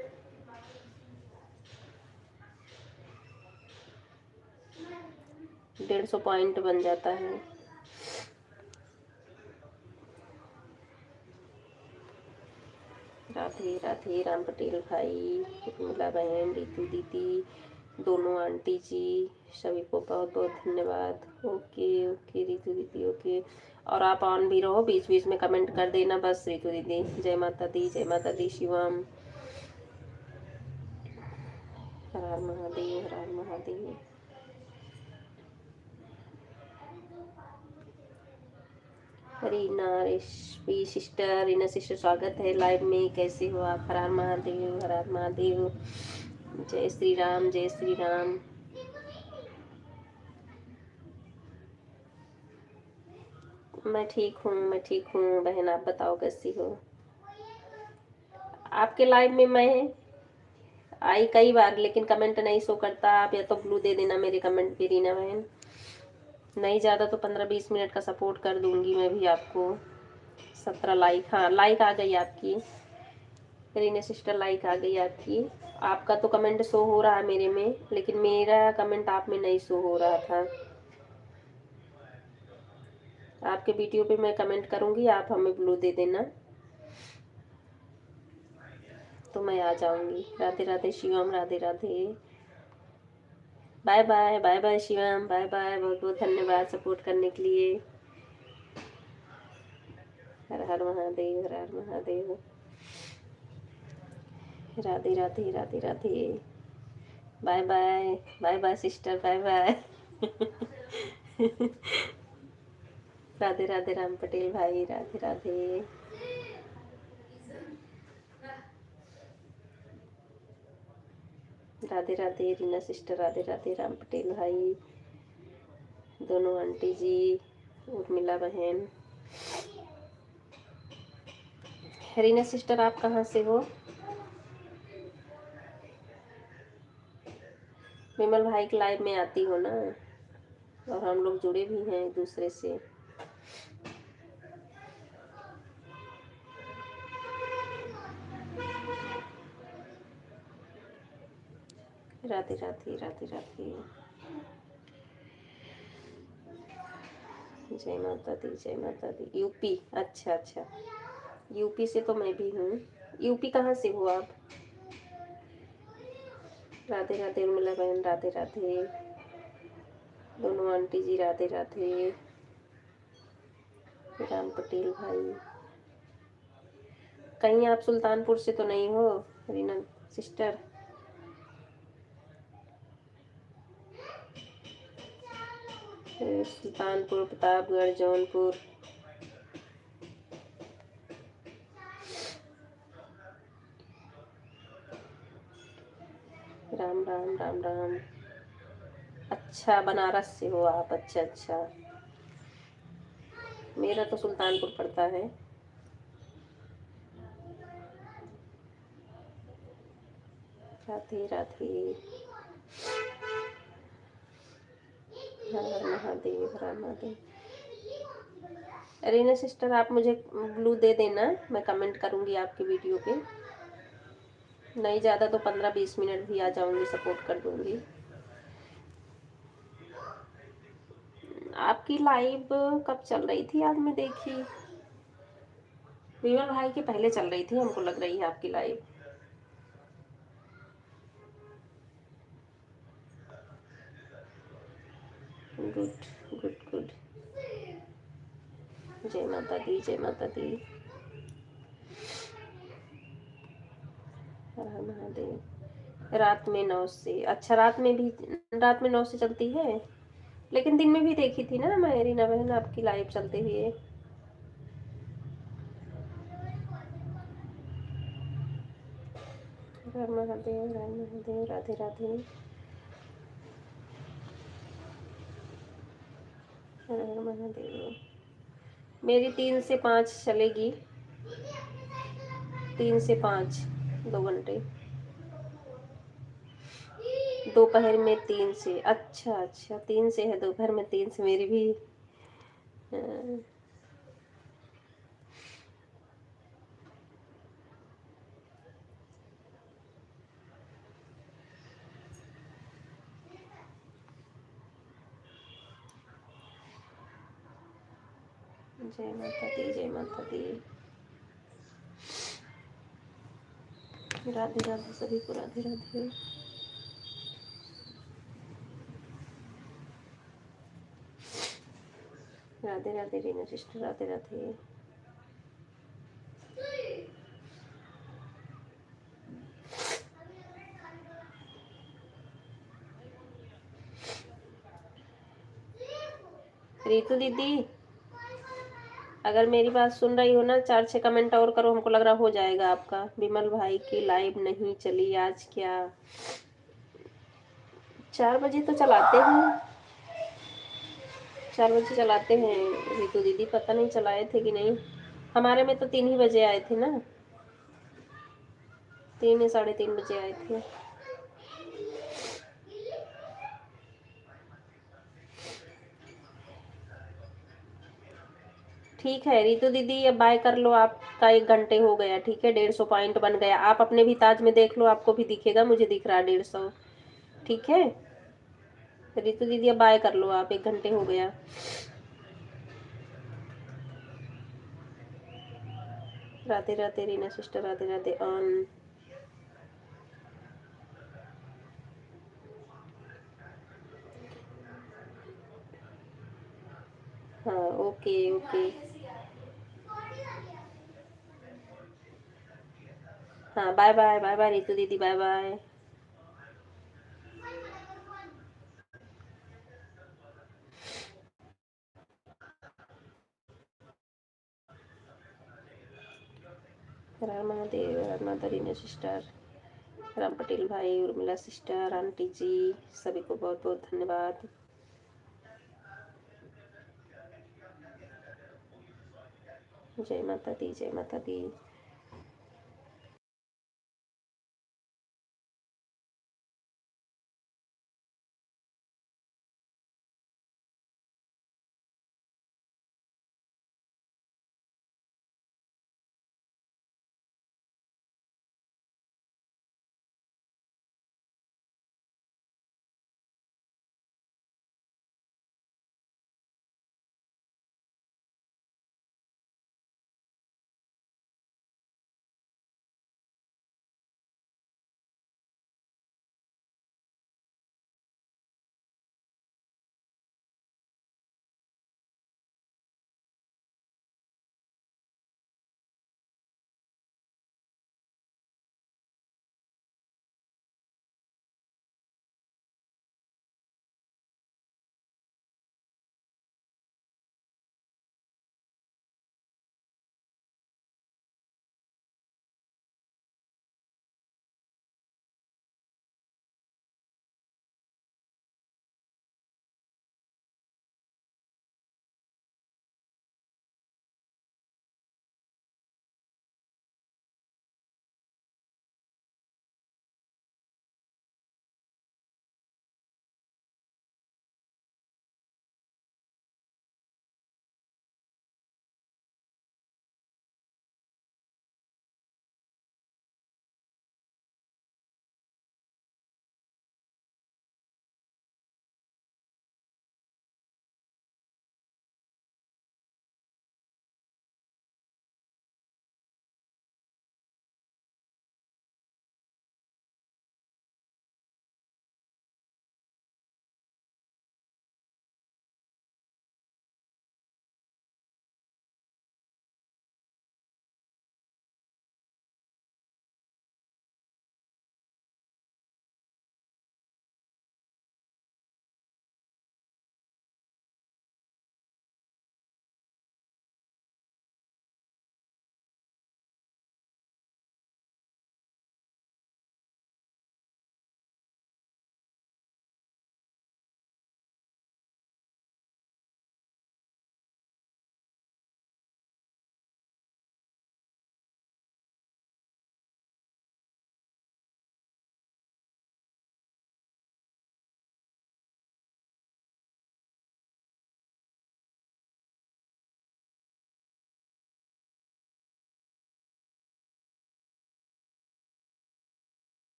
150 पॉइंट बन जाता है। राधे राधे, राम पटेल भाई, उर्मिला बहन, रितु दीदी, दोनों आंटी जी, सभी को बहुत बहुत धन्यवाद। ओके ओके रितु दीदी, ओके। और आप ऑन भी रहो, बीच बीच में कमेंट कर देना बस। रितु दीदी जय माता दी, जय माता दी। शिवम हर हर महादेव, हर हर महादेव। रीना रेशमी सिस्टर, रीना सिस्टर स्वागत है लाइव में। कैसे हो आप? हर हर महादेव, हर हर महादेव। जय श्री राम, जय श्री राम। मैं ठीक हूँ, मैं ठीक हूँ बहन, आप बताओ कैसी हो? आपके लाइव में मैं आई कई बार, लेकिन कमेंट नहीं शो करता। आप या तो ब्लू दे देना मेरे कमेंट पे रीना बहन। नहीं ज़्यादा तो 15-20 मिनट का सपोर्ट कर दूंगी मैं भी आपको। 17 लाइक, हाँ लाइक आ गई आपकी रीना सिस्टर, लाइक आ गई आपकी। आपका तो कमेंट शो हो रहा है मेरे में, लेकिन मेरा कमेंट आप में नहीं शो हो रहा था। आपके वीडियो पे मैं कमेंट करूंगी, आप हमें ब्लू दे देना तो मैं आ जाऊंगी। Radhe Radhe Shivam, Radhe Radhe. Bye bye, bye bye Shivam, bye bye. बहुत बहुत धन्यवाद सपोर्ट करने के लिए। Har Har Mahadev, Har Har Mahadev. Radhe Radhe, Radhe Radhe. Bye bye, bye bye sister, bye bye. Radhe Radhe Ram Patel bhai, Radhe Radhe. Radhe Radhe Reena sister, Radhe Radhe Ram Patel bhai, दोनों आंटी जी, उर्मिला बहन। रीना सिस्टर आप कहाँ से हो? विमल भाई के लाइव में आती हो ना, और हम लोग जुड़े भी हैं एक दूसरे से। राधे राधे, राधे राधे। जय माता दी, जय माता दी। यूपी, अच्छा अच्छा, यूपी से तो मैं भी हूँ। यूपी कहाँ से हो आप? राधे राधे उर्मिला बहन, राधे राधे। दोनों आंटी जी राधे राधे। राम पटेल भाई, कहीं आप सुल्तानपुर से तो नहीं हो रीना सिस्टर? सुल्तानपुर, प्रतापगढ़, जौनपुर। राम राम, राम राम। अच्छा बनारस से हो आप, अच्छा अच्छा। मेरा तो सुल्तानपुर पड़ता है। राधे राधे। हर हर महादेव, हर हर महादेव। रीना सिस्टर आप मुझे ब्लू दे देना, मैं कमेंट करूंगी आपकी वीडियो पे। नहीं ज़्यादा तो 15-20 मिनट भी आ जाऊंगी, सपोर्ट कर दूंगी। आपकी लाइव कब चल रही थी आज मैं देखी? विमल भाई की पहले चल रही थी, हमको लग रही है आपकी लाइव। Good good good. जय माता दी, जय माता दी। हर हर महादेव। रात में 9 से, अच्छा रात में भी, रात में 9 से चलती है। लेकिन दिन में भी देखी थी ना मैं, रीना बहन आपकी लाइव चलते हुए। हर हर महादेव, हर हर महादेव, राधे राधे। हर हर महादेव। मेरी 3 से 5 चलेगी, 3 से 5, 2 घंटे। दोपहर में 3 से, अच्छा अच्छा 3 से है, दोपहर में 3 से मेरी भी। जय माता दी, जय माता दी। राधे राधे सभी को, राधे राधे। राधे राधे रीना सिस्टर, राधे राधे। रीतू दीदी, अगर मेरी बात सुन रही हो ना, 4-6 कमेंट और करो, हमको लग रहा हो जाएगा आपका। विमल भाई की लाइव नहीं चली आज क्या? 4 बजे तो चलाते हैं, 4 बजे चलाते हैं रीतू दीदी, पता नहीं चलाए थे कि नहीं। हमारे में तो 3 ही बजे आए थे ना, 3 या 3:30 बजे आए थे। ठीक है रीतू दीदी, अब बाय कर लो, आपका 1 घंटे हो गया, ठीक है, 150 पॉइंट बन गया। आप अपने भी ताज में देख लो, आपको भी दिखेगा, मुझे दिख रहा है 150, ठीक है। रीतू दीदी अब बाय कर लो आप, 1 घंटे हो गया। Radhe Radhe Reena sister, Radhe Radhe on. हाँ ओके ओके। हाँ bye bye, bye bye Ritu दीदी, बाय बाय। हर महादेव, हर माता रीना सिस्टर, राम पटेल भाई, उर्मिला सिस्टर, आंटी जी, सभी को बहुत बहुत धन्यवाद। जय माता दी, जय माता दी।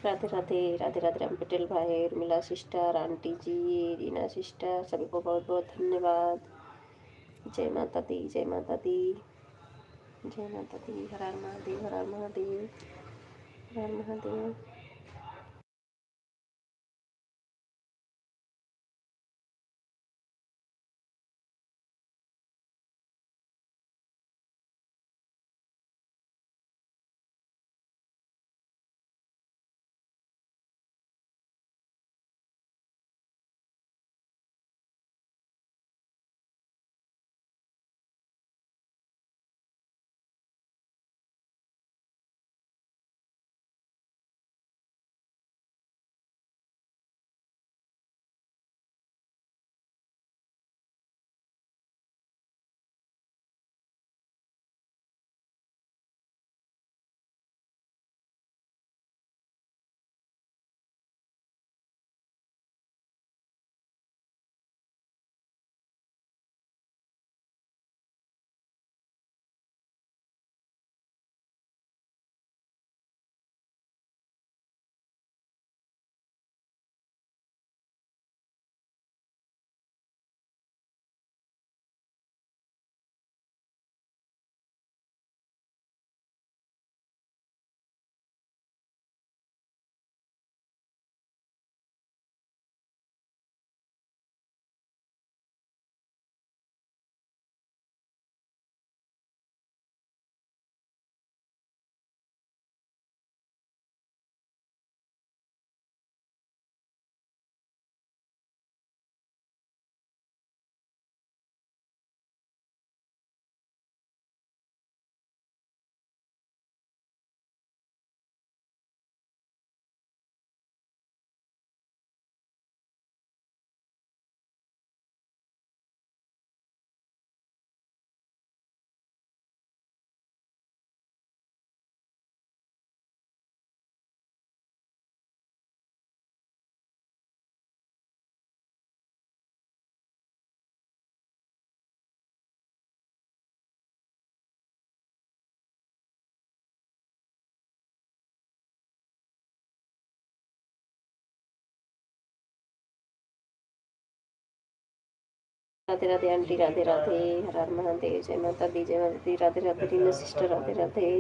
राधे राधे, राधे राधे राम पटेल भाई, उर्मिला सिस्टर, आंटी जी, रीना सिस्टर, सभी को बहुत बहुत धन्यवाद। जय माता दी, जय माता दी, जय माता दी। हर हर महादेव, हर हर महादेव, हर हर महादेव। राधे राधे आंटी, राधे राधे, हर हर महादेव, जय माता दी, जय माता दी, राधे राधे रीना सिस्टर, राधे राधे।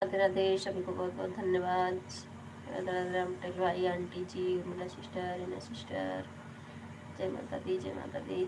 राधे राधे, सभी को बहुत बहुत धन्यवाद। राधे राधे राम पटेल भाई, आंटी जी, उर्मिला सिस्टर, रीना सिस्टर, जय माता दी, जय माता दी।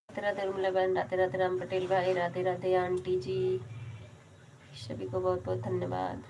राधे राधे उर्मिला बहन, राधे राधे राम पटेल भाई, राधे राधे आंटी जी, सभी को बहुत बहुत धन्यवाद।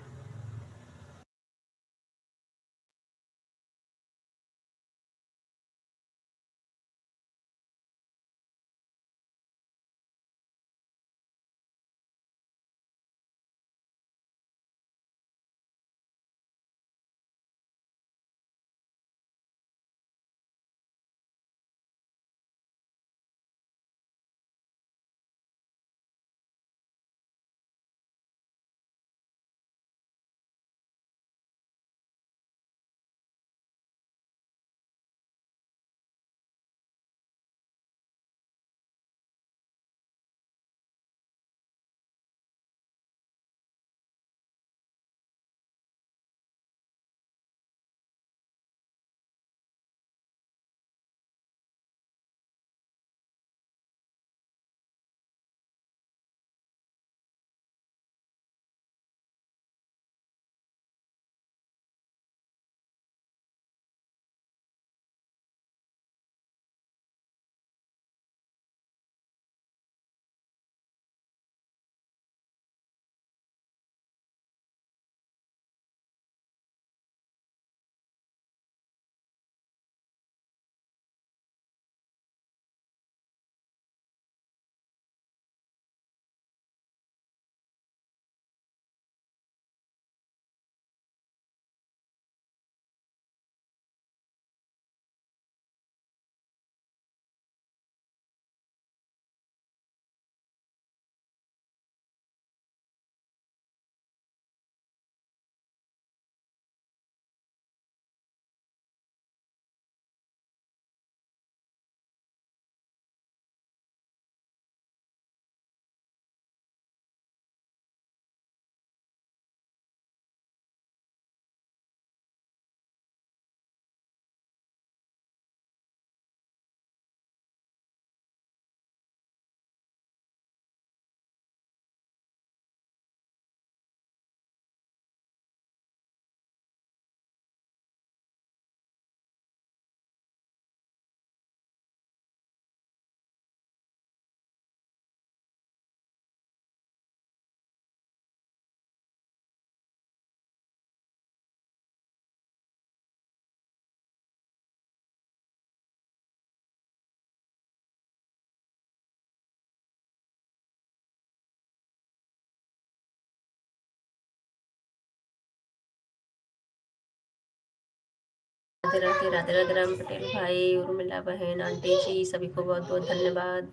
राधे राधे। राधे राधे राम पटेल भाई, उर्मिला बहन, आंटी जी, सभी को बहुत बहुत धन्यवाद।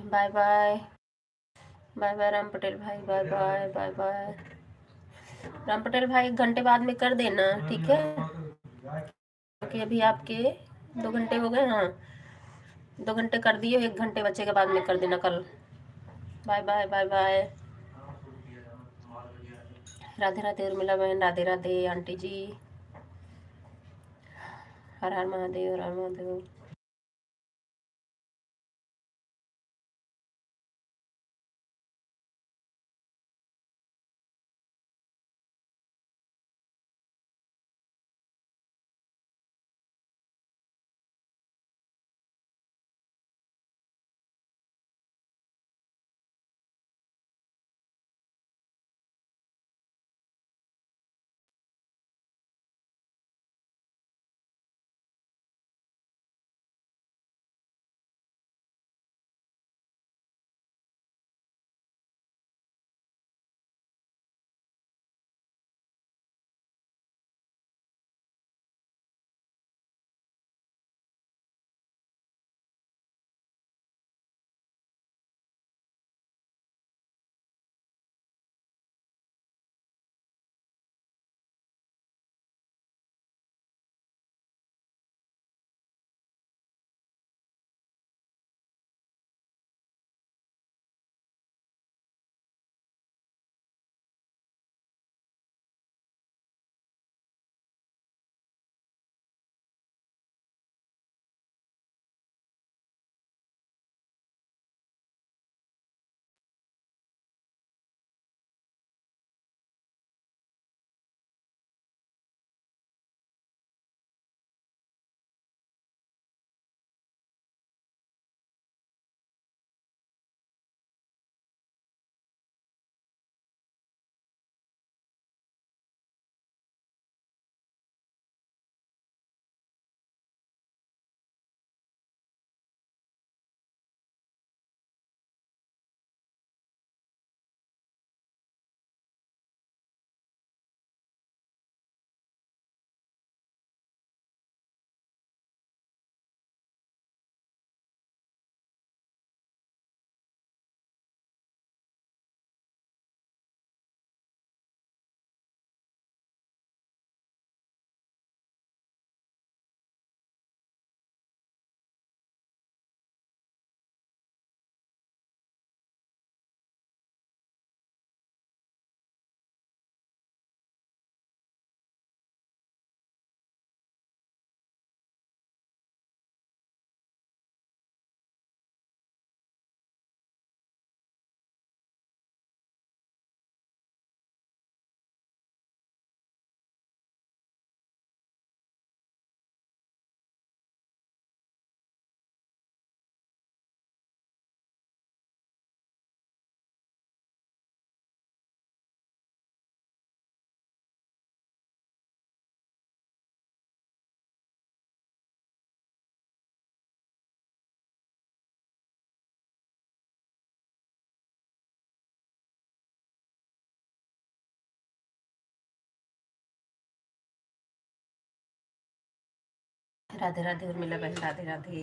Bye bye. Bye bye Ram Patel bhai, bye bye bye bye. Ram Patel bhai 1 घंटे बाद में कर देना, ठीक है, क्योंकि अभी आपके 2 घंटे हो गए। हाँ 2 घंटे कर दिए, 1 घंटे बचे के बाद में कर देना कल। Bye bye bye bye. Radhe Radhe Urmila बहन, राधे राधे आंटी जी। हर हर महादेव, हर हर महादेव। राधे राधे उर्मिला बहन, राधे राधे।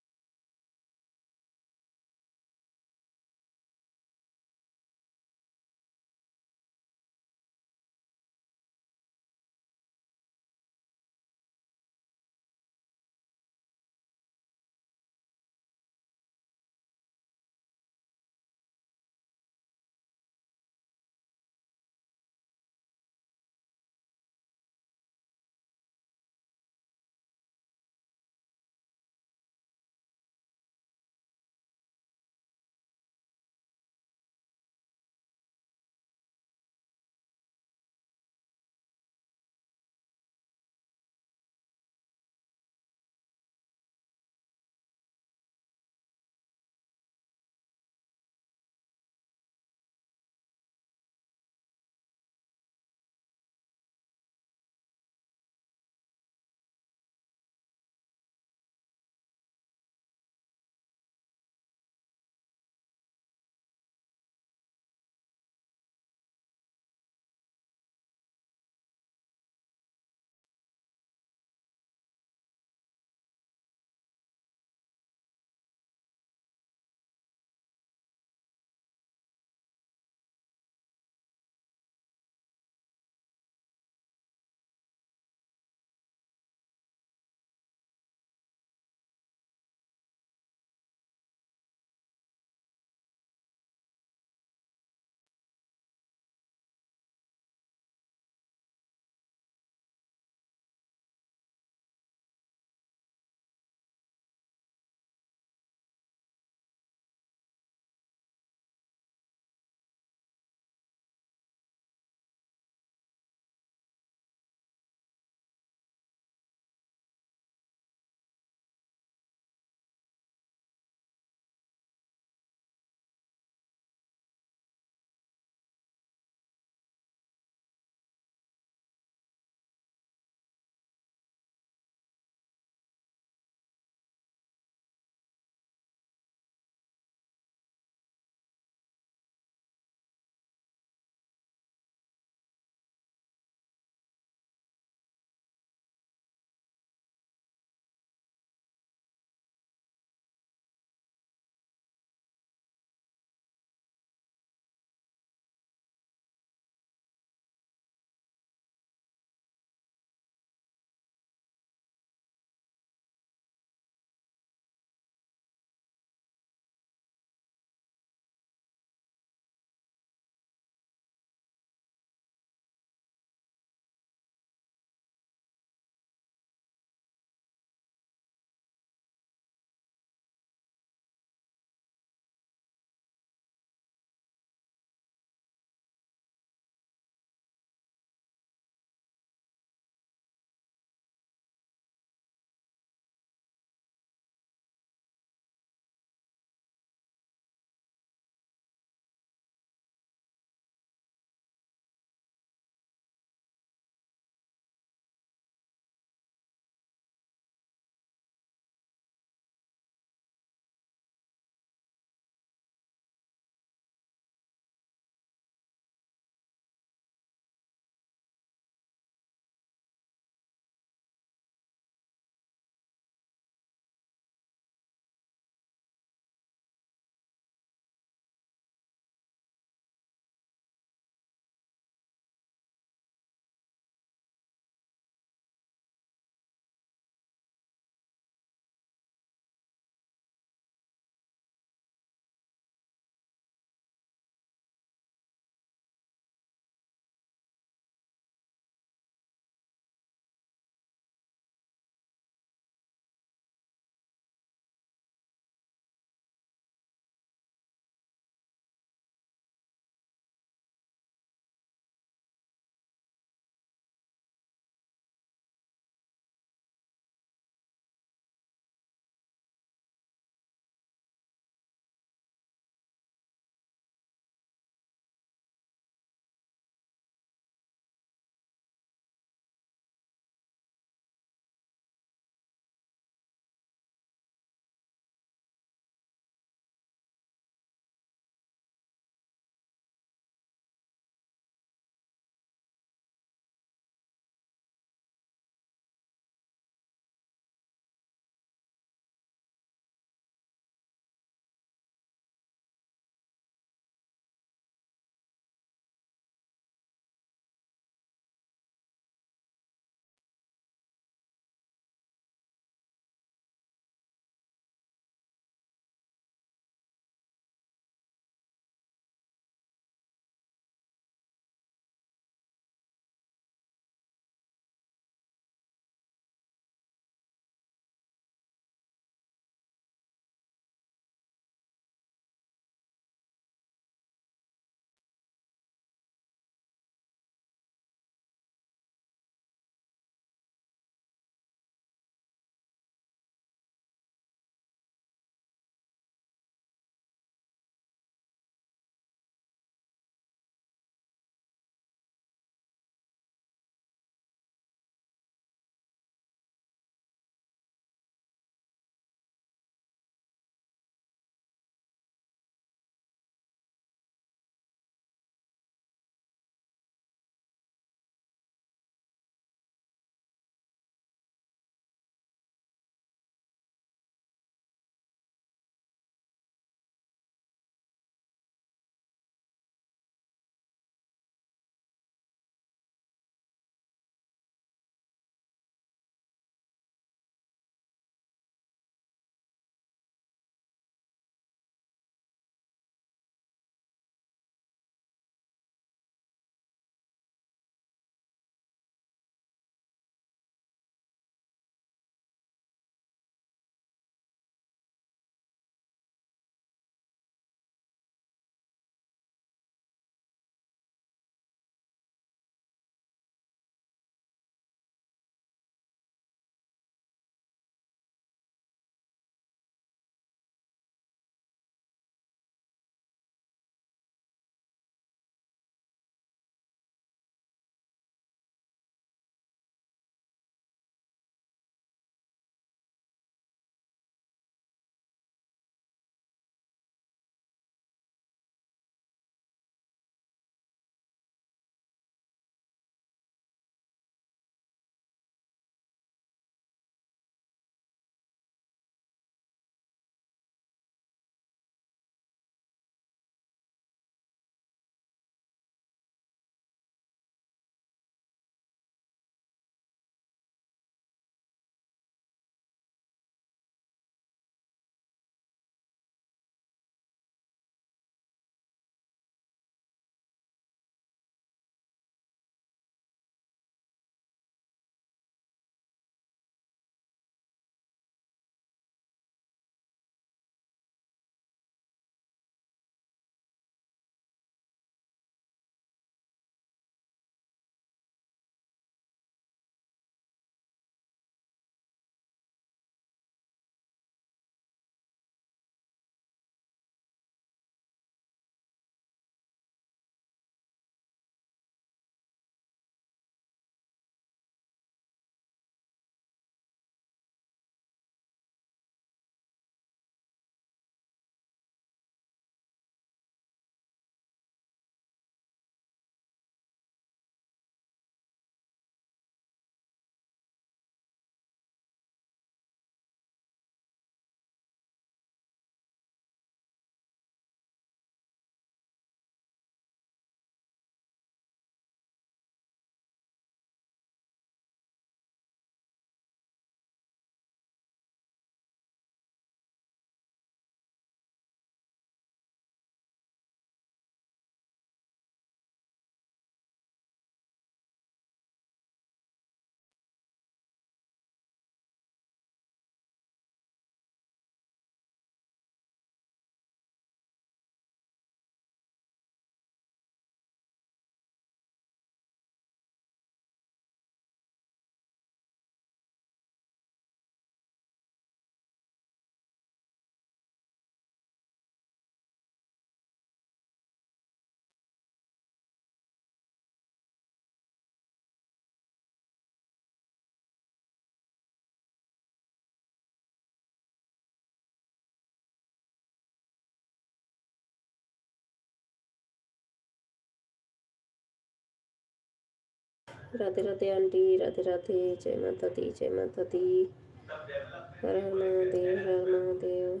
राधे राधे आंटी, राधे राधे, जय माता दी, जय माता दी। हर हर महादेव, हर हर महादेव।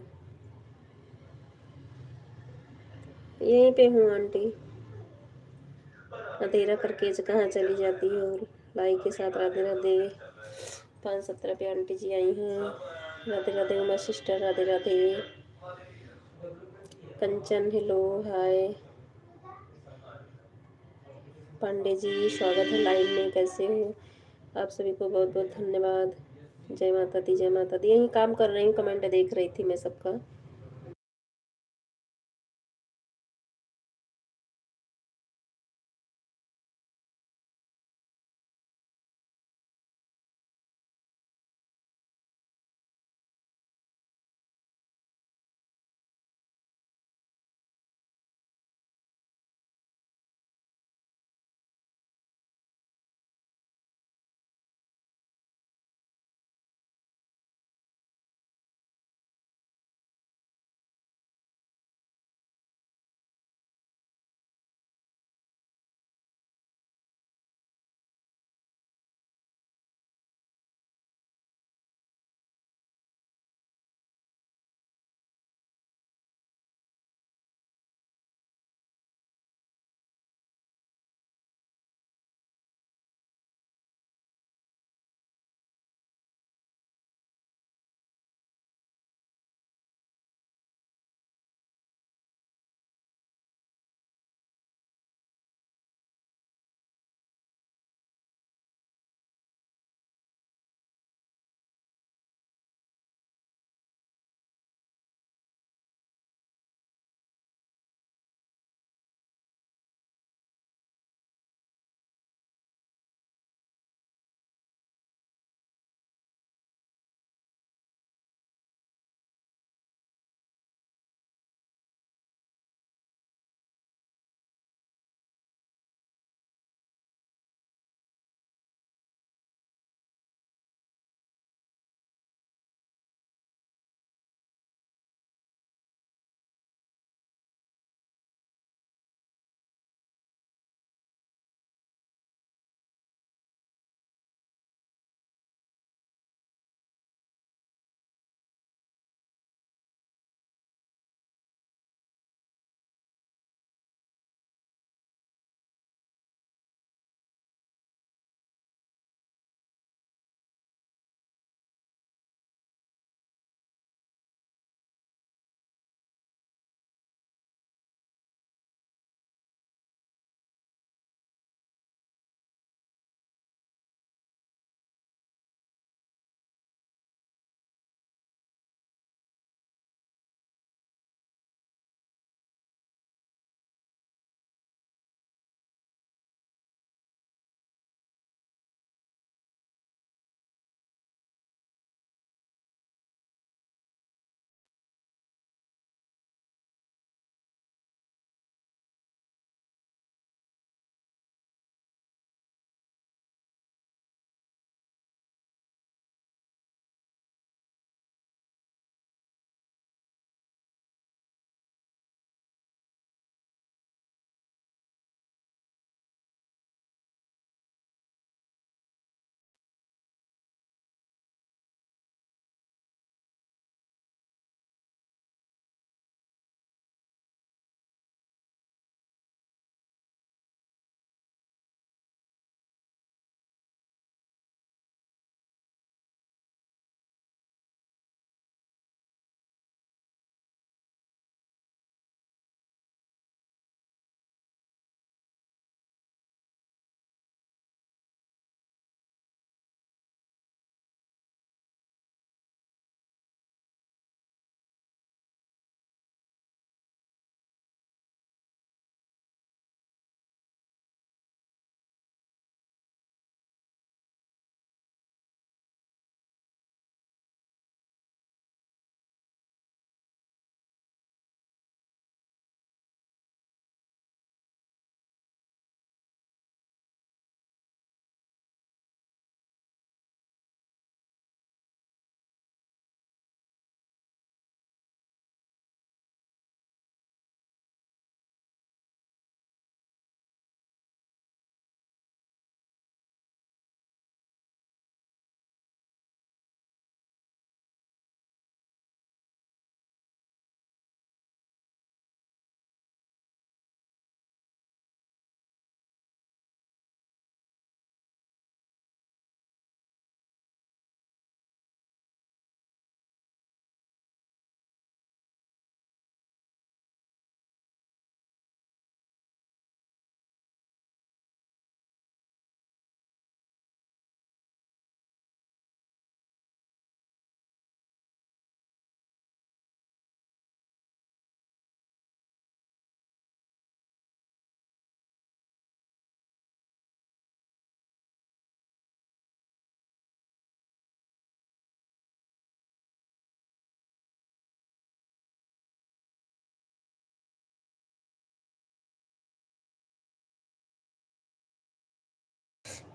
यहीं पे हूँ आंटी। अंधेरा करके कहाँ चली जाती है। और लाइक के साथ राधे राधे। 517 पे आंटी जी आई हैं। राधे राधे उमा सिस्टर, राधे राधे। कंचन हेलो हाय। पांडे जी स्वागत है लाइव में, कैसे हो आप सभी को बहुत बहुत धन्यवाद। जय माता दी, जय माता दी। यही काम कर रही हूँ, कमेंट देख रही थी मैं सबका।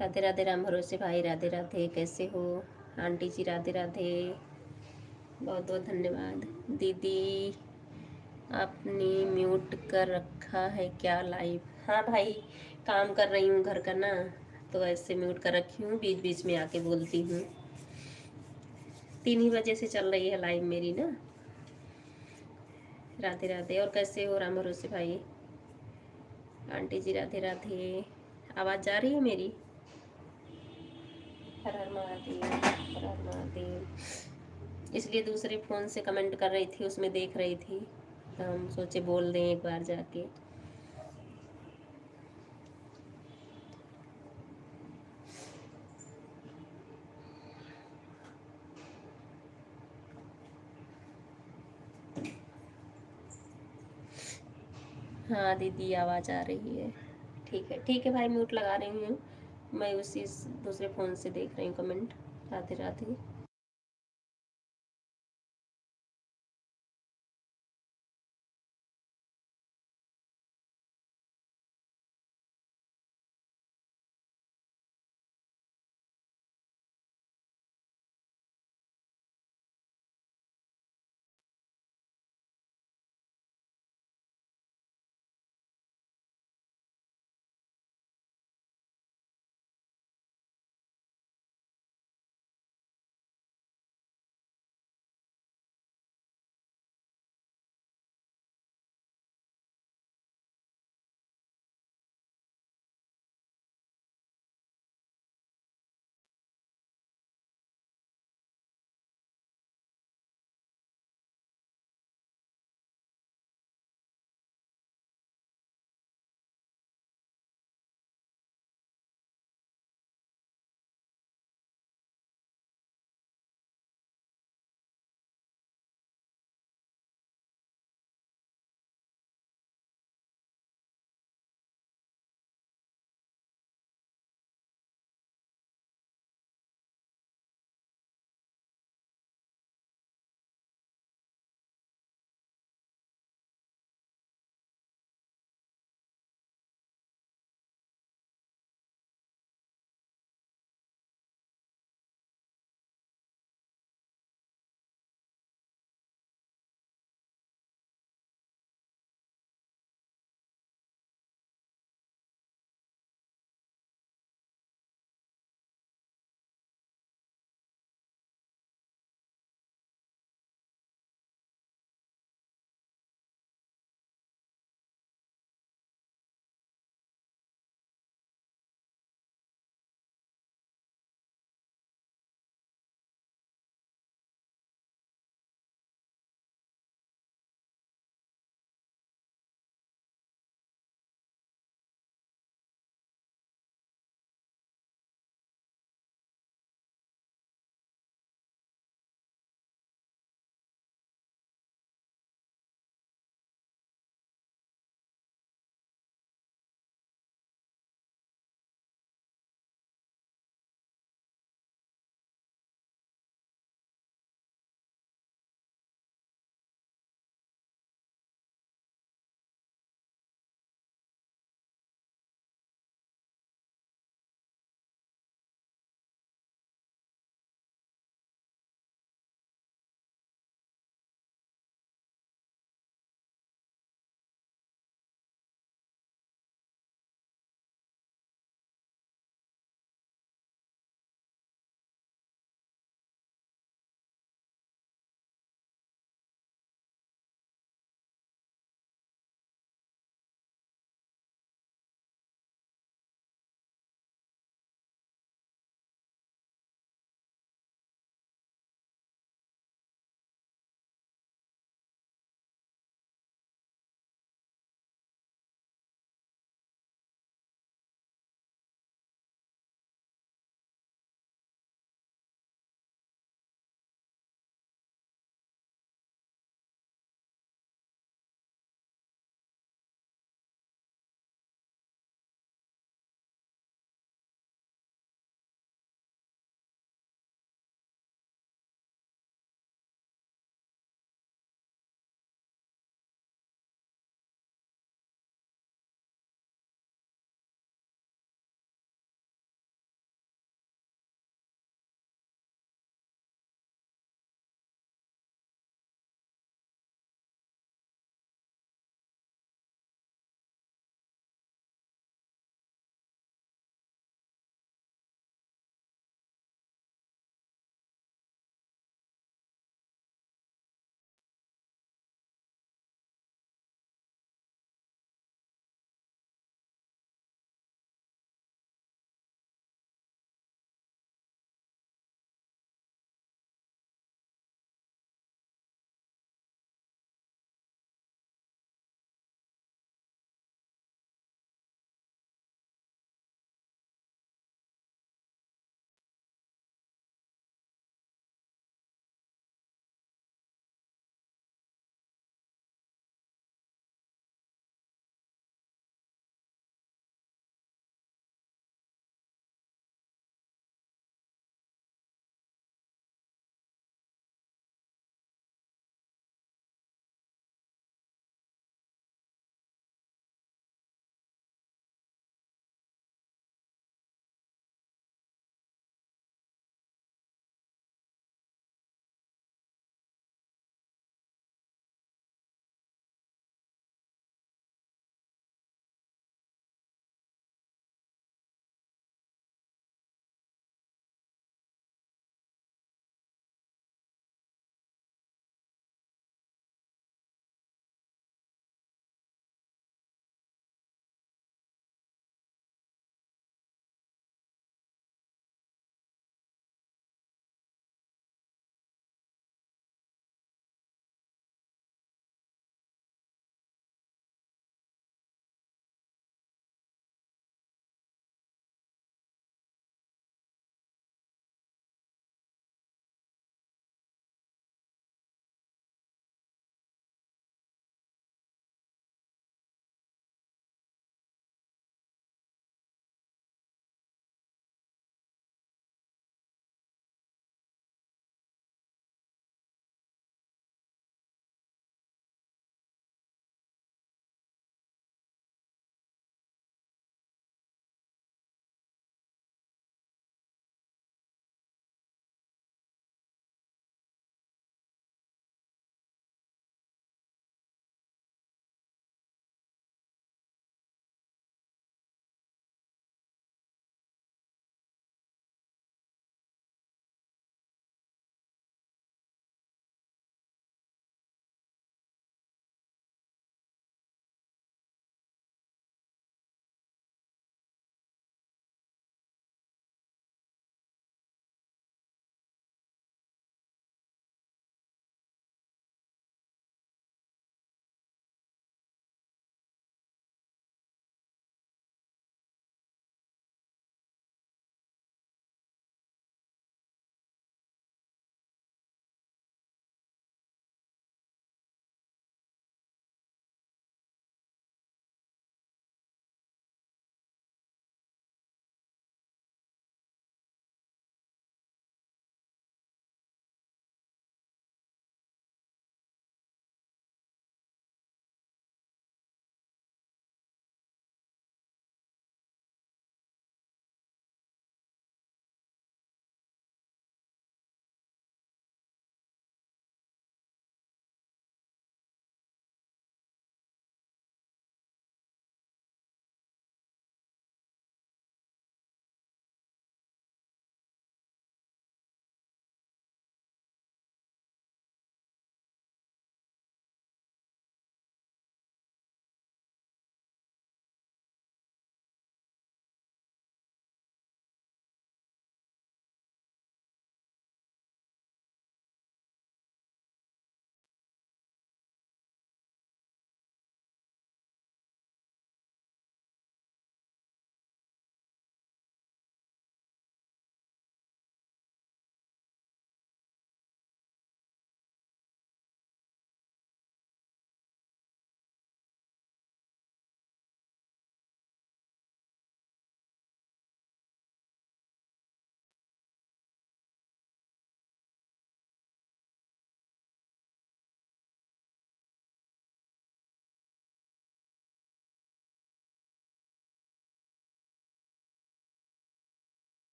राधे राधे राम भरोसे भाई, राधे राधे, कैसे हो? आंटी जी राधे राधे, बहुत बहुत धन्यवाद। दीदी आपने म्यूट कर रखा है क्या लाइव? हाँ भाई, काम कर रही हूँ घर का ना, तो ऐसे म्यूट कर रखी हूँ, बीच बीच में आके बोलती हूँ। 3 ही बजे से चल रही है लाइव मेरी ना। राधे राधे, और कैसे हो राम भरोसे भाई? आंटी जी राधे राधे, आवाज़ जा रही है मेरी? हर हर महादेव, हर हर महादेव। इसलिए दूसरे फ़ोन से कमेंट कर रही थी, उसमें देख रही थी, तो हम सोचे बोल दें एक बार जाके। हाँ दीदी, आवाज़ आ रही है। ठीक है भाई, म्यूट लगा रही हूँ मैं, उसी दूसरे फ़ोन से देख रही हूँ कमेंट। राधे राधे।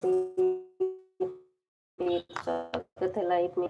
एक स्वागत है लाइफ में।